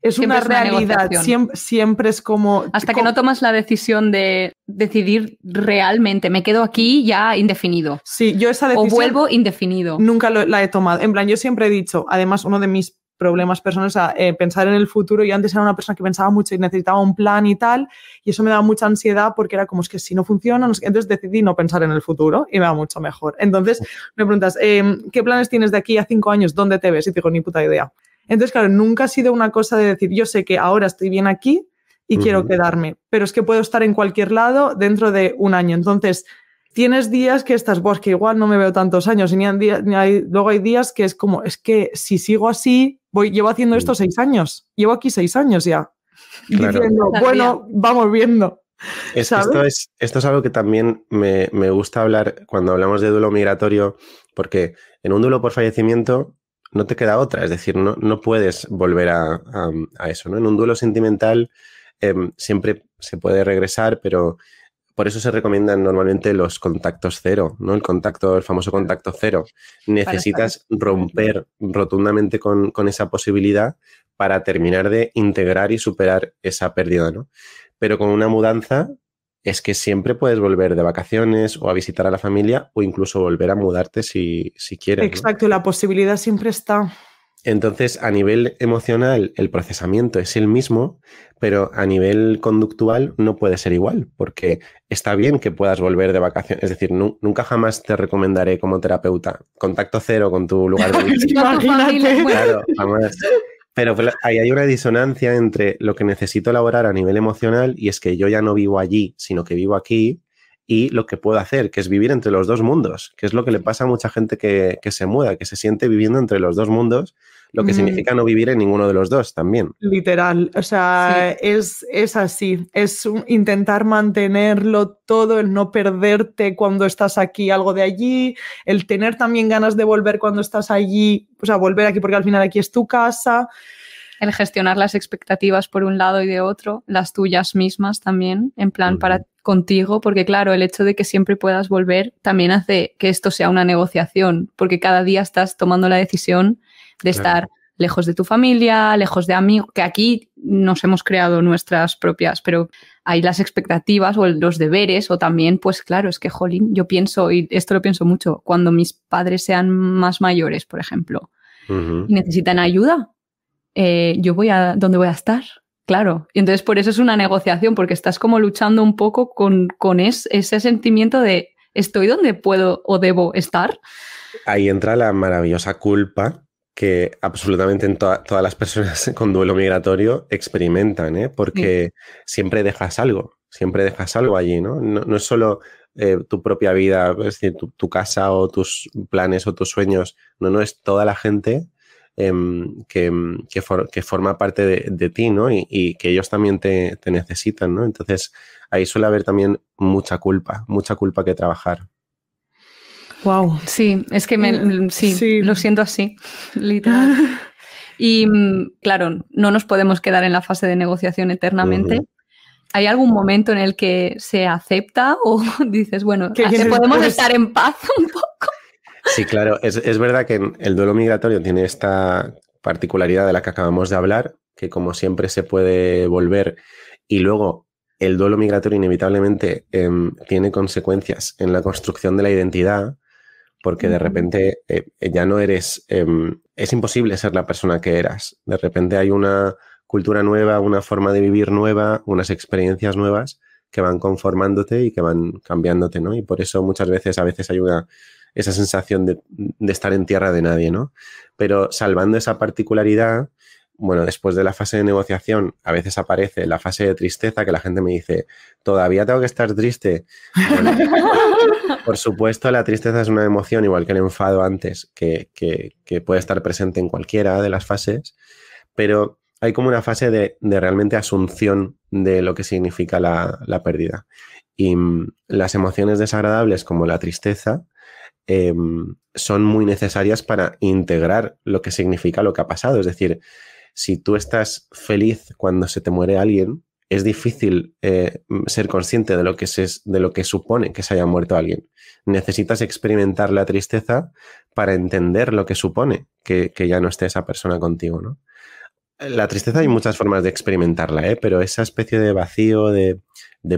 es una realidad, siempre es como... Hasta que no tomas la decisión de decidir realmente, me quedo aquí ya indefinido. Sí, yo esa decisión... O vuelvo indefinido. Nunca la he tomado. En plan, yo siempre he dicho, además uno de mis problemas personales, pensar en el futuro. Yo antes era una persona que pensaba mucho y necesitaba un plan y tal, y eso me daba mucha ansiedad porque era como, es que si no funciona, no sé, entonces decidí no pensar en el futuro y me va mucho mejor. Entonces me preguntas, ¿qué planes tienes de aquí a 5 años? ¿Dónde te ves? Y te digo, ni puta idea. Entonces, claro, nunca ha sido una cosa de decir, yo sé que ahora estoy bien aquí y quiero quedarme, pero es que puedo estar en cualquier lado dentro de un año. Entonces, tienes días que estás, que igual no me veo tantos años, y luego hay días que es como, es que si sigo así, llevo haciendo esto 6 años, llevo aquí 6 años ya, claro. Diciendo, bueno, vamos viendo. Esto es algo que también me gusta hablar cuando hablamos de duelo migratorio, porque en un duelo por fallecimiento no te queda otra, es decir, no puedes volver a eso, ¿no? En un duelo sentimental siempre se puede regresar, pero por eso se recomiendan normalmente los contactos cero, ¿no? El famoso contacto cero. Necesitas romper rotundamente con esa posibilidad para terminar de integrar y superar esa pérdida, ¿no? Pero con una mudanza es que siempre puedes volver de vacaciones o a visitar a la familia o incluso volver a mudarte si quieres, ¿no? Exacto, la posibilidad siempre está. Entonces, a nivel emocional, el procesamiento es el mismo, pero a nivel conductual no puede ser igual, porque está bien que puedas volver de vacaciones. Es decir, nunca jamás te recomendaré como terapeuta contacto cero con tu lugar de origen. Imagínate. Claro, jamás. Pero ahí hay una disonancia entre lo que necesito elaborar a nivel emocional, y es que yo ya no vivo allí, sino que vivo aquí, y lo que puedo hacer, que es vivir entre los dos mundos, que es lo que le pasa a mucha gente que se muda, que se siente viviendo entre los dos mundos, lo que significa no vivir en ninguno de los dos también. Literal, o sea, sí. es así, es intentar mantenerlo todo, el no perderte cuando estás aquí, algo de allí, el tener también ganas de volver cuando estás allí, o sea, volver aquí porque al final aquí es tu casa. El gestionar las expectativas por un lado y de otro, las tuyas mismas también, en plan para contigo, porque claro, el hecho de que siempre puedas volver también hace que esto sea una negociación, porque cada día estás tomando la decisión de estar lejos de tu familia, lejos de amigos, que aquí nos hemos creado nuestras propias, pero hay las expectativas o los deberes, o también, pues claro, es que, jolín, yo pienso, y esto lo pienso mucho, cuando mis padres sean más mayores, por ejemplo, y necesitan ayuda, ¿dónde voy a estar? Claro, y entonces por eso es una negociación, porque estás como luchando un poco con ese sentimiento de ¿estoy donde puedo o debo estar? Ahí entra la maravillosa culpa que absolutamente en todas las personas con duelo migratorio experimentan, ¿eh? Porque siempre dejas algo allí, ¿no? No es solo tu propia vida, es decir, tu casa o tus planes o tus sueños, no es toda la gente que forma parte de ti, ¿no? Y que ellos también te necesitan, ¿no? Entonces ahí suele haber también mucha culpa que trabajar. Wow. Sí, es que lo siento así, literal. Y claro, no nos podemos quedar en la fase de negociación eternamente. ¿Hay algún momento en el que se acepta o dices, bueno, podemos estar en paz un poco? Sí, claro. Es verdad que el duelo migratorio tiene esta particularidad de la que acabamos de hablar, que como siempre se puede volver, y luego el duelo migratorio inevitablemente tiene consecuencias en la construcción de la identidad, porque de repente ya no eres... es imposible ser la persona que eras. De repente hay una cultura nueva, una forma de vivir nueva, unas experiencias nuevas que van conformándote y que van cambiándote, ¿no? Y por eso muchas veces, hay esa sensación de estar en tierra de nadie, ¿no? Pero salvando esa particularidad, bueno, después de la fase de negociación, a veces aparece la fase de tristeza, que la gente me dice, ¿todavía tengo que estar triste? Bueno, por supuesto, la tristeza es una emoción, igual que el enfado antes, que puede estar presente en cualquiera de las fases, pero hay como una fase de realmente asunción de lo que significa la pérdida. Y las emociones desagradables, como la tristeza, son muy necesarias para integrar lo que significa lo que ha pasado. Es decir, si tú estás feliz cuando se te muere alguien, es difícil ser consciente de lo que supone que se haya muerto alguien. Necesitas experimentar la tristeza para entender lo que supone que ya no esté esa persona contigo, ¿no? La tristeza hay muchas formas de experimentarla, pero esa especie de vacío, de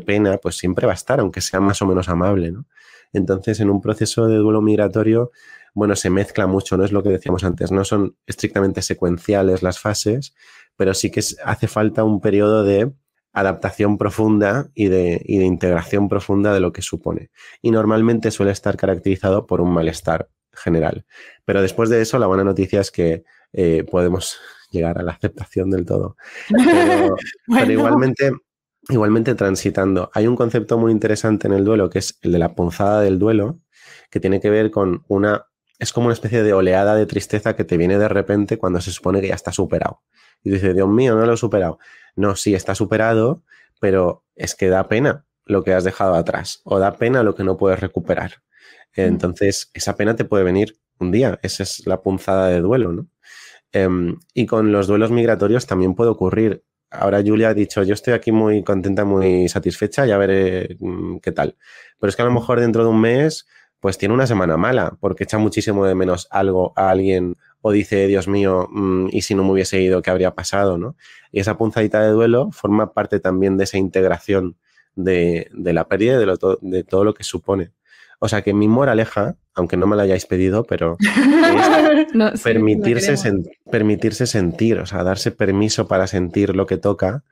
pena, pues siempre va a estar, aunque sea más o menos amable, ¿no? Entonces, en un proceso de duelo migratorio, bueno, se mezcla mucho, ¿no? Es lo que decíamos antes, no son estrictamente secuenciales las fases, pero sí que hace falta un periodo de adaptación profunda y de integración profunda de lo que supone. Y normalmente suele estar caracterizado por un malestar general. Pero después de eso, la buena noticia es que podemos llegar a la aceptación del todo. Pero, pero igualmente transitando. Hay un concepto muy interesante en el duelo, que es el de la punzada del duelo, que tiene que ver con es como una especie de oleada de tristeza que te viene de repente cuando se supone que ya está superado. Y dices, Dios mío, no lo he superado. No, sí, está superado, pero es que da pena lo que has dejado atrás o da pena lo que no puedes recuperar. Entonces, esa pena te puede venir un día. Esa es la punzada de duelo, ¿no? Y con los duelos migratorios también puede ocurrir. Ahora Julia ha dicho, yo estoy aquí muy contenta, muy satisfecha, ya veré qué tal. Pero es que a lo mejor dentro de un mes, pues tiene una semana mala, porque echa muchísimo de menos algo a alguien o dice, Dios mío, y si no me hubiese ido, ¿qué habría pasado, no? Y esa punzadita de duelo forma parte también de esa integración de la pérdida y de todo lo que supone. O sea que mi moraleja, aunque no me la hayáis pedido, pero es permitirse sentir, o sea, darse permiso para sentir lo que toca,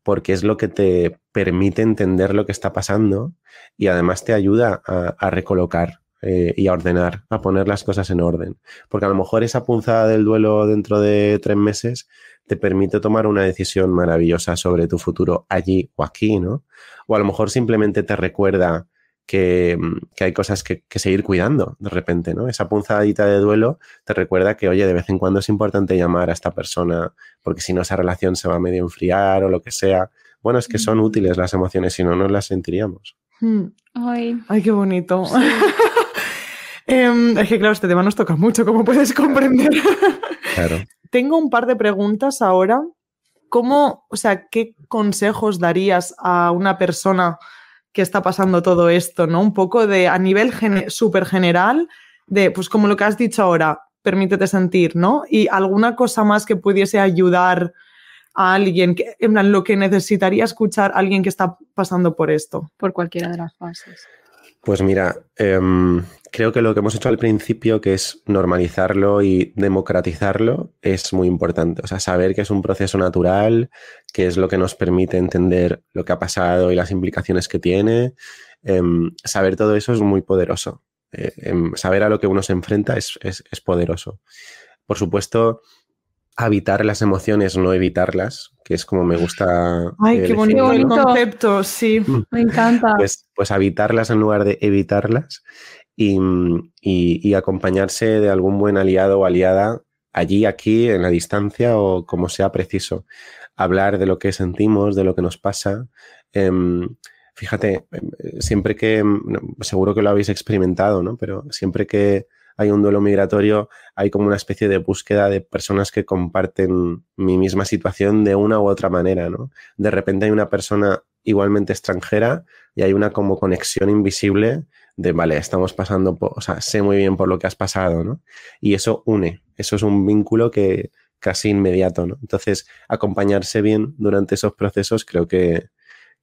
porque es lo que te permite entender lo que está pasando y además te ayuda a recolocar y a ordenar, a poner las cosas en orden. Porque a lo mejor esa punzada del duelo dentro de 3 meses te permite tomar una decisión maravillosa sobre tu futuro allí o aquí, ¿no? O a lo mejor simplemente te recuerda que hay cosas que seguir cuidando de repente, ¿no? Esa punzadita de duelo te recuerda que, oye, de vez en cuando es importante llamar a esta persona porque si no esa relación se va a medio enfriar o lo que sea. Bueno, es que son útiles las emociones, si no, no las sentiríamos. Ay, qué bonito. Sí. Es que claro, este tema nos toca mucho, como puedes comprender. Claro. Tengo un par de preguntas ahora. ¿Qué consejos darías a una persona que está pasando todo esto, ¿no? Un poco a nivel súper general, pues como lo que has dicho ahora, permítete sentir, ¿no? Y alguna cosa más que pudiese ayudar a alguien, en plan, lo que necesitaría escuchar a alguien que está pasando por esto. Por cualquiera de las fases. Pues mira, creo que lo que hemos hecho al principio, que es normalizarlo y democratizarlo, es muy importante. O sea, saber que es un proceso natural, que es lo que nos permite entender lo que ha pasado y las implicaciones que tiene. Saber todo eso es muy poderoso. Saber a lo que uno se enfrenta es poderoso. Por supuesto, habitar las emociones, no evitarlas, que es como me gusta. Ay, qué bonito el concepto, sí. Me encanta. Pues habitarlas en lugar de evitarlas y acompañarse de algún buen aliado o aliada allí, aquí, en la distancia o como sea preciso. Hablar de lo que sentimos, de lo que nos pasa. Fíjate, siempre que, seguro que lo habéis experimentado, ¿no? Pero siempre que hay un duelo migratorio, hay como una especie de búsqueda de personas que comparten mi misma situación de una u otra manera, ¿no? De repente hay una persona igualmente extranjera y hay una como conexión invisible de, vale, estamos pasando, o sea, sé muy bien por lo que has pasado, ¿no? Y eso une, eso es un vínculo que casi inmediato, ¿no? Entonces, acompañarse bien durante esos procesos creo que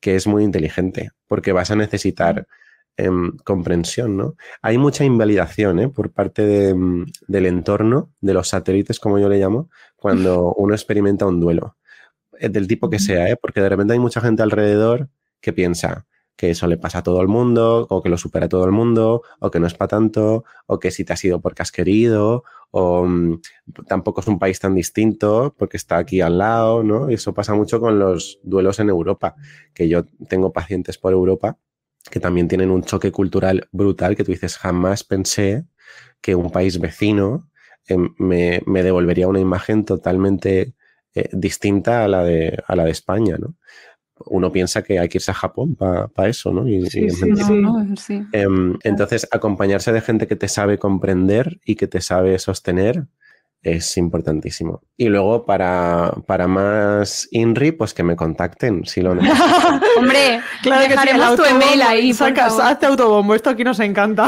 es muy inteligente, porque vas a necesitar comprensión, ¿no? Hay mucha invalidación por parte del entorno, de los satélites, como yo le llamo, cuando uno experimenta un duelo, del tipo que sea, porque de repente hay mucha gente alrededor que piensa que eso le pasa a todo el mundo, o que lo supera todo el mundo, o que no es para tanto, o que si te has ido porque has querido, o tampoco es un país tan distinto porque está aquí al lado, ¿no? Y eso pasa mucho con los duelos en Europa, que yo tengo pacientes por Europa que también tienen un choque cultural brutal, que tú dices, jamás pensé que un país vecino me devolvería una imagen totalmente distinta a la de España, ¿no? Uno piensa que hay que irse a Japón para eso, ¿no? Sí. Entonces, acompañarse de gente que te sabe comprender y que te sabe sostener es importantísimo. Y luego, para más INRI, pues que me contacten si lo necesitan. Hombre, claro, dejaremos tu email ahí. Hazte autobombo, esto aquí nos encanta.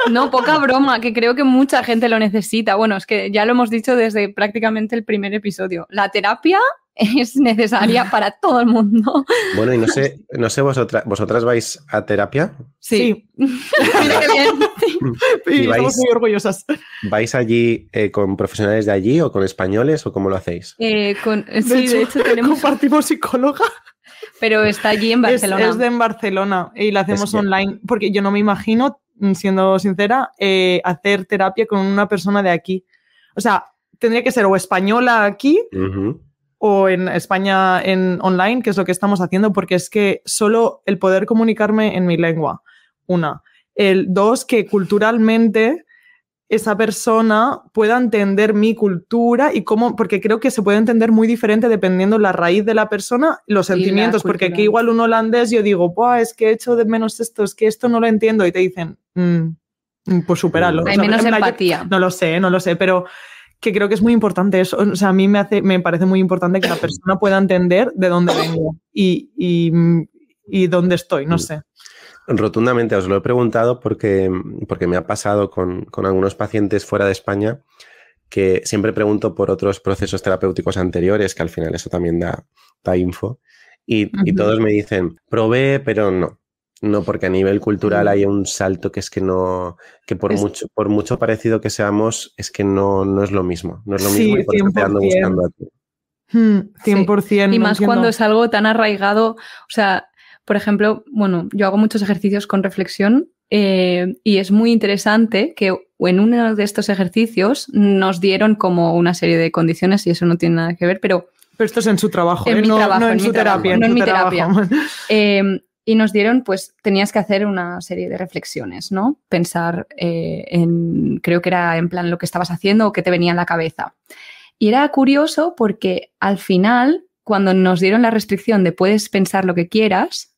No, poca broma, que creo que mucha gente lo necesita. Bueno, es que ya lo hemos dicho desde prácticamente el primer episodio. La terapia es necesaria para todo el mundo. Bueno, y no sé ¿vosotras vais a terapia? Sí. Mira qué bien. Sí. Y estamos muy orgullosas. ¿Vais allí con profesionales de allí o con españoles o cómo lo hacéis? De hecho tenemos... Compartimos psicóloga. Pero está allí en Barcelona. Es en Barcelona y la hacemos online, porque yo no me imagino, siendo sincera, hacer terapia con una persona de aquí. O sea, tendría que ser o española aquí Ujú. o en España en online, que es lo que estamos haciendo, porque es que solo el poder comunicarme en mi lengua, una. El dos, que culturalmente esa persona pueda entender mi cultura y cómo, porque creo que se puede entender muy diferente dependiendo la raíz de la persona, los sentimientos, porque aquí igual un holandés yo digo, buah, es que he hecho de menos esto, es que esto no lo entiendo, y te dicen, pues supéralo. Hay menos empatía. No lo sé, pero que creo que es muy importante eso. O sea, a mí me parece muy importante que la persona pueda entender de dónde vengo y dónde estoy, no sé. Rotundamente, os lo he preguntado porque me ha pasado con algunos pacientes fuera de España que siempre pregunto por otros procesos terapéuticos anteriores, que al final eso también da info, y todos me dicen, probé, pero no. No, porque a nivel cultural hay un salto que es que no, que por mucho parecido que seamos, es que no es lo mismo. No es lo mismo y por eso te ando buscando a ti. 100%. Sí. Y más cuando es algo tan arraigado, o sea, por ejemplo, bueno, yo hago muchos ejercicios con reflexión y es muy interesante que en uno de estos ejercicios nos dieron como una serie de condiciones y eso no tiene nada que ver, pero esto es en su trabajo, en mi trabajo, no en su terapia. No en mi terapia. Y nos dieron, pues, tenías que hacer una serie de reflexiones, ¿no? Pensar creo que era en plan lo que estabas haciendo o qué te venía en la cabeza. Y era curioso porque al final, cuando nos dieron la restricción de puedes pensar lo que quieras,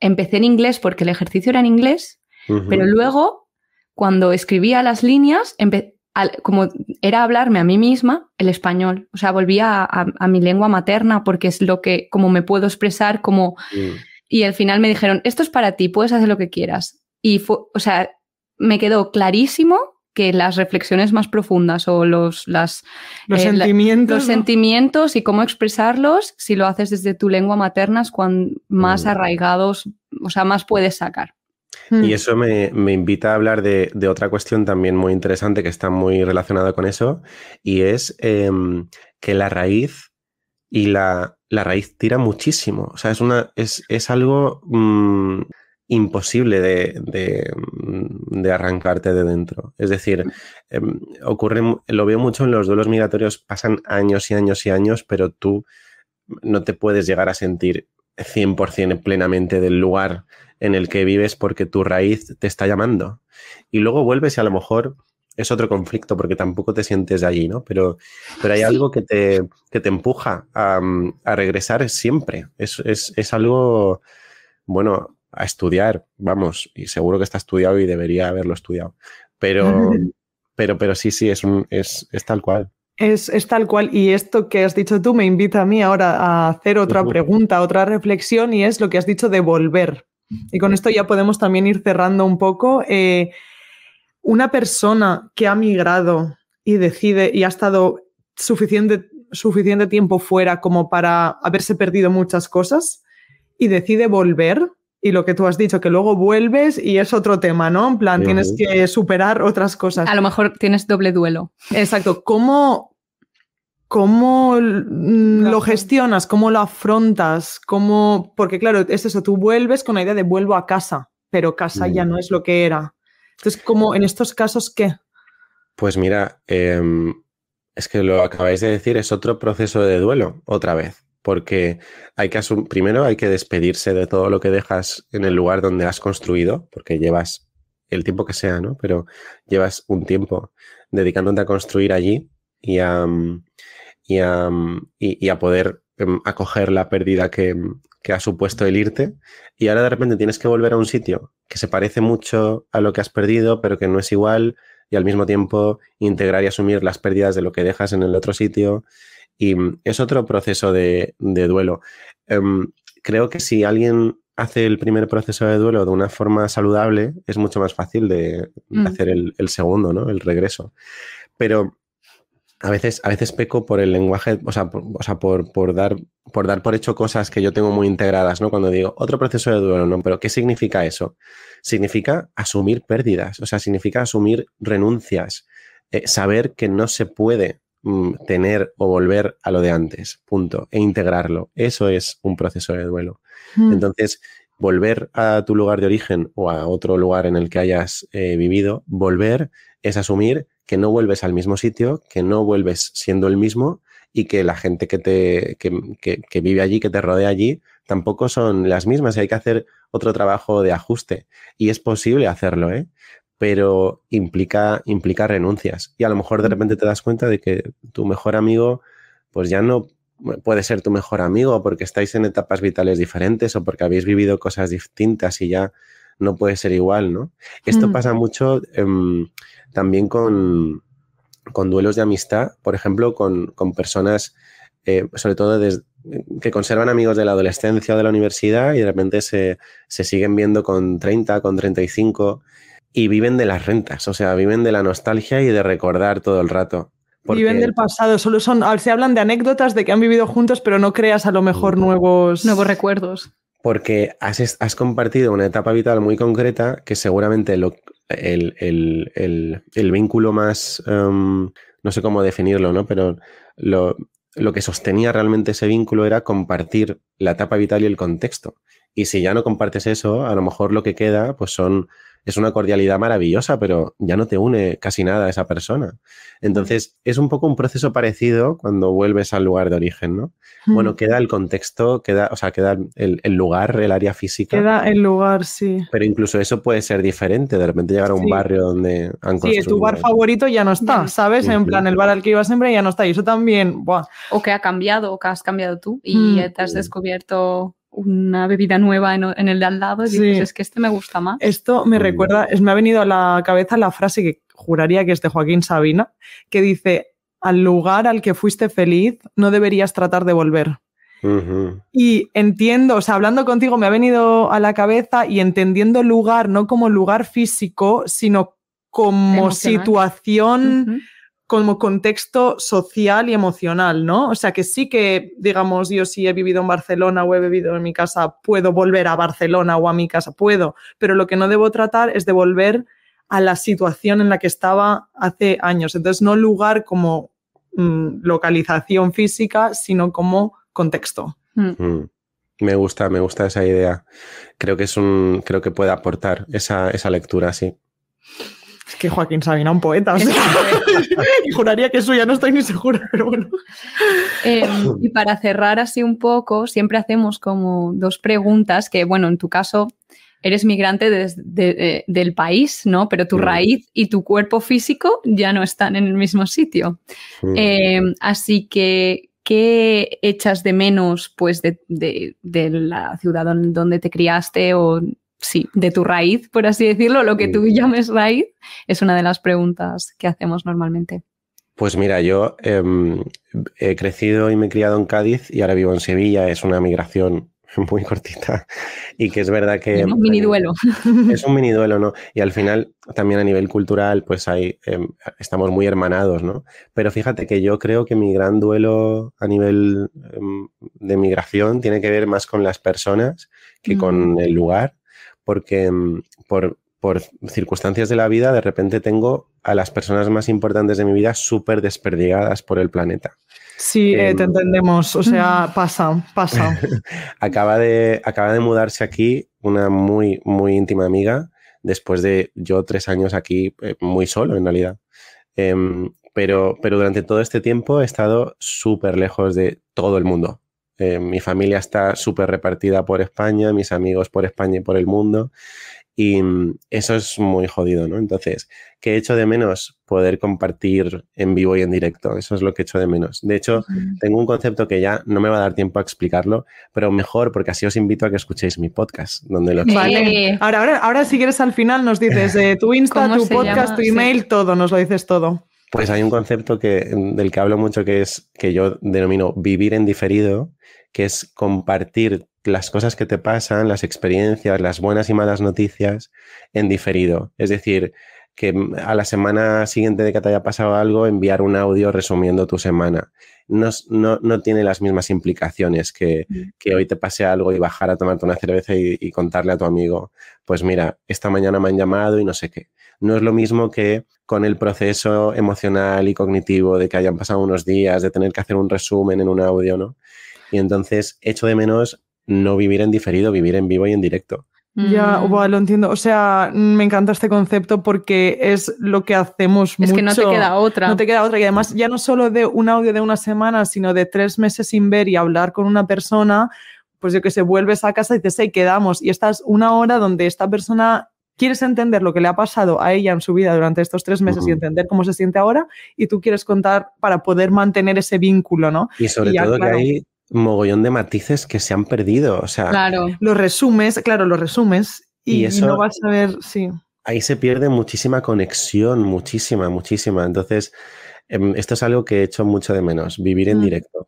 empecé en inglés porque el ejercicio era en inglés, pero luego, cuando escribía las líneas, como era hablarme a mí misma el español. O sea, volvía a mi lengua materna porque es lo que, como me puedo expresar, como... Y al final me dijeron, esto es para ti, puedes hacer lo que quieras. Y o sea, me quedó clarísimo que las reflexiones más profundas o los sentimientos y cómo expresarlos, si lo haces desde tu lengua materna, es cuando más arraigados, o sea, más puedes sacar. Y eso me invita a hablar de otra cuestión también muy interesante que está muy relacionada con eso, y es que la raíz y la raíz tira muchísimo. O sea, es algo imposible de arrancarte de dentro. Es decir, lo veo mucho en los duelos migratorios, pasan años y años y años, pero tú no te puedes llegar a sentir 100% plenamente del lugar en el que vives porque tu raíz te está llamando. Y luego vuelves y a lo mejor es otro conflicto porque tampoco te sientes de allí, ¿no? Pero hay algo que te empuja a regresar siempre. Es algo, bueno, a estudiar, vamos, y seguro que está estudiado y debería haberlo estudiado. Pero sí, es tal cual. Es tal cual, y esto que has dicho tú me invita a mí ahora a hacer otra pregunta, otra reflexión, y es lo que has dicho de volver. Y con esto ya podemos también ir cerrando un poco. Una persona que ha migrado y decide y ha estado suficiente tiempo fuera como para haberse perdido muchas cosas y decide volver, y lo que tú has dicho, que luego vuelves y es otro tema, ¿no? En plan, tienes que superar otras cosas. A lo mejor tienes doble duelo. Exacto. ¿Cómo lo gestionas? ¿Cómo lo afrontas? Porque claro, es eso, tú vuelves con la idea de vuelvo a casa, pero casa ya no es lo que era. Entonces, ¿cómo en estos casos qué? Pues mira, es que lo acabáis de decir, es otro proceso de duelo, otra vez. Porque primero hay que despedirse de todo lo que dejas en el lugar donde has construido, porque llevas el tiempo que sea, ¿no? Pero llevas un tiempo dedicándote a construir allí y a poder acoger la pérdida que ha supuesto el irte. Y ahora de repente tienes que volver a un sitio que se parece mucho a lo que has perdido, pero que no es igual, y al mismo tiempo integrar y asumir las pérdidas de lo que dejas en el otro sitio. Y es otro proceso de duelo. Creo que si alguien hace el primer proceso de duelo de una forma saludable, es mucho más fácil de hacer el segundo, ¿no? El regreso. Pero a veces peco por el lenguaje, por dar por hecho cosas que yo tengo muy integradas, ¿no? Cuando digo otro proceso de duelo, ¿no? Pero ¿qué significa eso? Significa asumir pérdidas, o sea, significa asumir renuncias, saber que no se puede tener o volver a lo de antes, punto, e integrarlo. Eso es un proceso de duelo. Entonces, volver a tu lugar de origen o a otro lugar en el que hayas vivido, volver es asumir que no vuelves al mismo sitio, que no vuelves siendo el mismo y que la gente que vive allí, que te rodea allí, tampoco son las mismas y hay que hacer otro trabajo de ajuste. Y es posible hacerlo, ¿eh? Pero implica renuncias. Y a lo mejor de repente te das cuenta de que tu mejor amigo pues ya no puede ser tu mejor amigo porque estáis en etapas vitales diferentes o porque habéis vivido cosas distintas y ya no puede ser igual, ¿no? Esto pasa mucho también con duelos de amistad, por ejemplo, con personas, sobre todo que conservan amigos de la adolescencia o de la universidad y de repente se siguen viendo con 30, con 35 y viven de las rentas, o sea, viven de la nostalgia y de recordar todo el rato. Viven del pasado, solo se hablan de anécdotas de que han vivido juntos, pero no creas a lo mejor nuevos recuerdos. Porque has compartido una etapa vital muy concreta que seguramente el vínculo más, no sé cómo definirlo, ¿no? Pero lo que sostenía realmente ese vínculo era compartir la etapa vital y el contexto. Y si ya no compartes eso, a lo mejor lo que queda pues es una cordialidad maravillosa, pero ya no te une casi nada a esa persona. Entonces, es un poco un proceso parecido cuando vuelves al lugar de origen, ¿no? Bueno, queda el contexto, queda el lugar, el área física. Queda el lugar, sí. Pero incluso eso puede ser diferente. De repente llegar a un barrio donde han construido... Sí, tu bar favorito ya no está, ¿sabes? En plan, el bar al que ibas siempre ya no está. Y eso también, ¡buah! O que ha cambiado, o que has cambiado tú y te has descubierto una bebida nueva en el de al lado y dices, es que este me gusta más. Esto me recuerda, me ha venido a la cabeza la frase que juraría que es de Joaquín Sabina, que dice, al lugar al que fuiste feliz no deberías tratar de volver. Y entiendo, o sea, hablando contigo me ha venido a la cabeza y entendiendo lugar no como lugar físico, sino como emocional. Situación... como contexto social y emocional, ¿no? O sea, que sí que, digamos, yo sí he vivido en Barcelona o he vivido en mi casa, puedo volver a Barcelona o a mi casa, puedo, pero lo que no debo tratar es de volver a la situación en la que estaba hace años. Entonces, no lugar como localización física, sino como contexto. Me gusta esa idea. Creo que puede aportar esa lectura, sí. Es que Joaquín Sabina, un poeta. O sea, y juraría que eso ya no estoy ni segura, pero bueno. Y para cerrar así un poco, siempre hacemos como dos preguntas que, bueno, en tu caso eres migrante del país, ¿no? Pero tu raíz y tu cuerpo físico ya no están en el mismo sitio. Así que, ¿qué echas de menos pues, de la ciudad donde te criaste o... Sí, de tu raíz, por así decirlo, lo que tú llames raíz, es una de las preguntas que hacemos normalmente. Pues mira, yo he crecido y me he criado en Cádiz y ahora vivo en Sevilla. Es una migración muy cortita y que es verdad que... Es un mini duelo. Es un mini duelo, ¿no? Y al final, también a nivel cultural, pues estamos muy hermanados, ¿no? Pero fíjate que yo creo que mi gran duelo a nivel de migración tiene que ver más con las personas que con el lugar. Porque por circunstancias de la vida, de repente tengo a las personas más importantes de mi vida súper desperdigadas por el planeta. Sí, te entendemos. O sea, pasa. Acaba de mudarse aquí una muy, muy íntima amiga, después de yo 3 años aquí muy solo, en realidad. Pero durante todo este tiempo he estado súper lejos de todo el mundo. Mi familia está súper repartida por España, mis amigos por España y por el mundo, y eso es muy jodido, ¿no? Entonces, ¿qué echo de menos? Poder compartir en vivo y en directo, eso es lo que echo de menos. De hecho, tengo un concepto que ya no me va a dar tiempo a explicarlo, pero mejor, porque así os invito a que escuchéis mi podcast, donde lo explico. Vale, ahora si quieres al final nos dices tu Insta, tu podcast, tu email, todo, nos lo dices todo. Pues hay un concepto del que hablo mucho que yo denomino vivir en diferido, que es compartir las cosas que te pasan, las experiencias, las buenas y malas noticias en diferido. Es decir, que a la semana siguiente de que te haya pasado algo, enviar un audio resumiendo tu semana. No tiene las mismas implicaciones que hoy te pase algo y bajar a tomarte una cerveza y contarle a tu amigo, pues mira, esta mañana me han llamado y no sé qué. No es lo mismo que con el proceso emocional y cognitivo de que hayan pasado unos días, de tener que hacer un resumen en un audio, ¿no? Y entonces echo de menos no vivir en diferido, vivir en vivo y en directo. Ya, lo entiendo. O sea, me encanta este concepto porque es lo que hacemos mucho. Es que no te queda otra. No te queda otra. Y además ya no solo de un audio de una semana, sino de 3 meses sin ver y hablar con una persona, pues yo que sé, vuelves a casa y dices, hey, quedamos. Y estás una hora donde esta persona quieres entender lo que le ha pasado a ella en su vida durante estos 3 meses y entender cómo se siente ahora, y tú quieres contar para poder mantener ese vínculo, ¿no? Y sobre todo claro, que hay mogollón de matices que se han perdido, o sea... Claro. Los resumes y eso, no vas a ver, sí. Ahí se pierde muchísima conexión, muchísima. Entonces, esto es algo que he hecho mucho de menos, vivir en directo.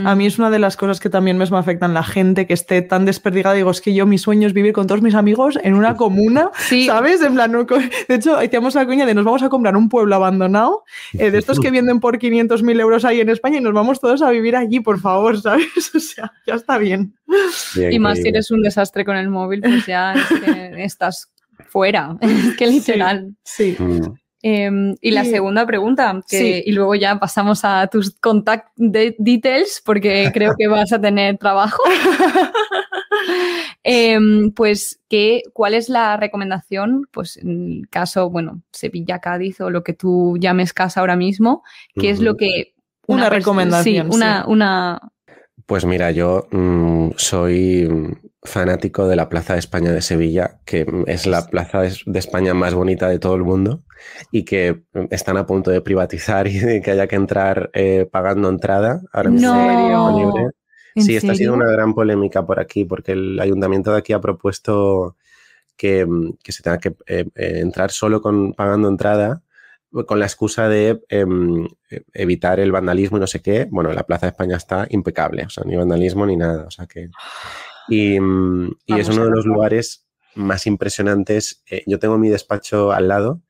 A mí es una de las cosas que también me afectan, la gente que esté tan desperdigada. Digo, es que mi sueño es vivir con todos mis amigos en una comuna, sí. ¿Sabes? En plan, de hecho, hacíamos la coña de nos vamos a comprar un pueblo abandonado, de estos que venden por 500.000 euros ahí en España, y nos vamos todos a vivir allí, por favor, ¿sabes? O sea, ya está bien. Y más si eres un desastre con el móvil, pues ya es que estás fuera, es que literal. Sí. Y la segunda pregunta, y luego ya pasamos a tus contact details, porque creo que vas a tener trabajo. Pues, ¿cuál es la recomendación? Pues en el caso, Sevilla, Cádiz o lo que tú llames casa ahora mismo, ¿qué es lo que... Una recomendación. Sí, una... Pues mira, yo soy fanático de la Plaza de España de Sevilla, que es la plaza de España más bonita de todo el mundo y que están a punto de privatizar y de que haya que entrar pagando entrada. Ahora mismo libre. Sí, esta ha sido una gran polémica por aquí porque el ayuntamiento de aquí ha propuesto que se tenga que entrar solo pagando entrada, con la excusa de evitar el vandalismo y no sé qué. Bueno, la Plaza de España está impecable, o sea, ni vandalismo ni nada, o sea que... Y es uno de los lugares más impresionantes. Yo tengo mi despacho al lado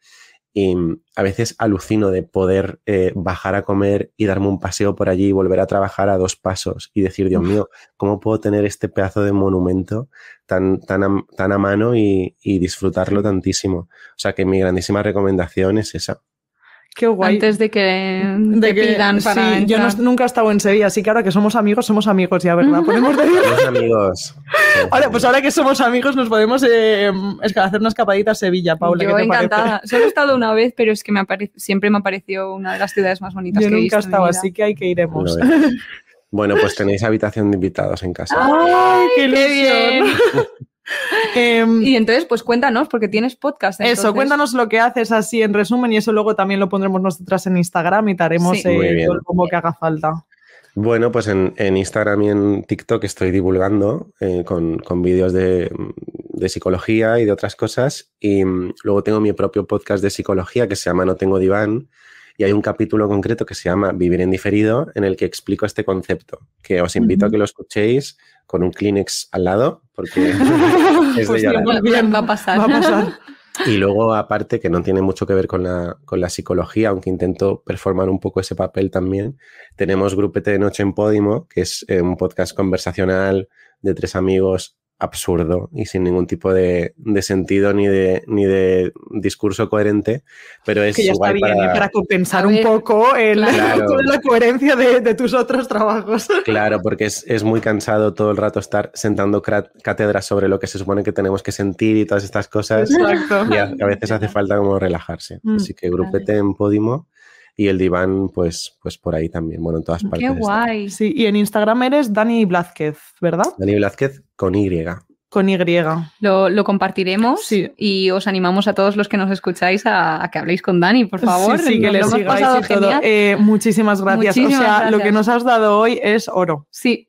y a veces alucino de poder bajar a comer y darme un paseo por allí y volver a trabajar a 2 pasos y decir, Dios mío, ¿cómo puedo tener este pedazo de monumento tan a mano y disfrutarlo tantísimo? O sea que mi grandísima recomendación es esa. Qué guay. Antes de que te pidan para entrar. Yo nunca he estado en Sevilla, así que ahora que somos amigos ya, ¿verdad? Podemos decir... Somos amigos. Ahora que somos amigos nos podemos hacer una escapadita a Sevilla, Paula. Yo ¿qué te encantada. parece? Solo he estado una vez, pero es que siempre me ha parecido una de las ciudades más bonitas que he visto. Yo nunca he estado, así que hay que iremos. Bueno, pues tenéis habitación de invitados en casa. ¡Ay, qué ilusión! Y entonces, pues cuéntanos, porque tienes podcast. Entonces... Eso, cuéntanos lo que haces así en resumen y eso luego también lo pondremos nosotras en Instagram y te haremos todo el combo que haga falta. Bueno, pues en Instagram y en TikTok estoy divulgando con vídeos de psicología y de otras cosas, y luego tengo mi propio podcast de psicología que se llama No Tengo Diván, y hay un capítulo concreto que se llama Vivir en diferido en el que explico este concepto, que os invito a que lo escuchéis con un Kleenex al lado, porque es de llorar. Bien, va a pasar. Y luego, aparte, que no tiene mucho que ver con la psicología, aunque intento performar un poco ese papel también, tenemos Grupete de Noche en Podimo, que es un podcast conversacional de 3 amigos absurdo y sin ningún tipo de sentido ni de discurso coherente, pero es que ya está bien para compensar un poco la coherencia de tus otros trabajos. Claro, porque es muy cansado todo el rato estar sentando cátedras sobre lo que se supone que tenemos que sentir y todas estas cosas. Exacto. Y a veces hace falta como relajarse. Así que Grupete en Podimo. Y el diván, pues por ahí también, bueno, en todas partes. ¡Qué guay! Sí, y en Instagram eres Dani Blázquez, ¿verdad? Dani Blázquez con Y. Con Y. Lo compartiremos y os animamos a todos los que nos escucháis a que habléis con Dani, por favor. Sí, que le sigáis y todo. Muchísimas gracias. Gracias. Lo que nos has dado hoy es oro. Sí.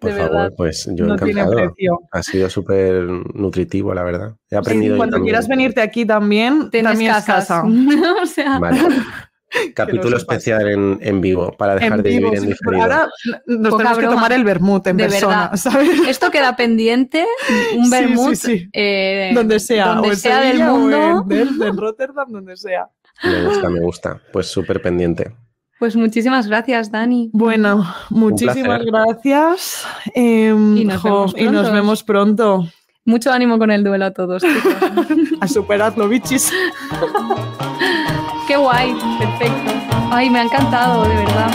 Por favor, verdad. Pues yo no encantado. Tiene precio. Ha sido súper nutritivo, la verdad. He aprendido. Cuando quieras venirte aquí también, también es casa. O sea... Vale. Capítulo especial en vivo para dejar de vivir en diferido. Ahora nos tenemos que tomar el vermut en persona, ¿sabes? Esto queda pendiente, un vermut donde sea, donde sea del mundo. En Rotterdam, donde sea. Me gusta. Pues súper pendiente. Pues muchísimas gracias, Dani. Bueno, muchísimas gracias. Y nos vemos pronto. Mucho ánimo con el duelo a todos, chicos. A superarlo, bichis. Qué guay, perfecto. Ay, me ha encantado, de verdad.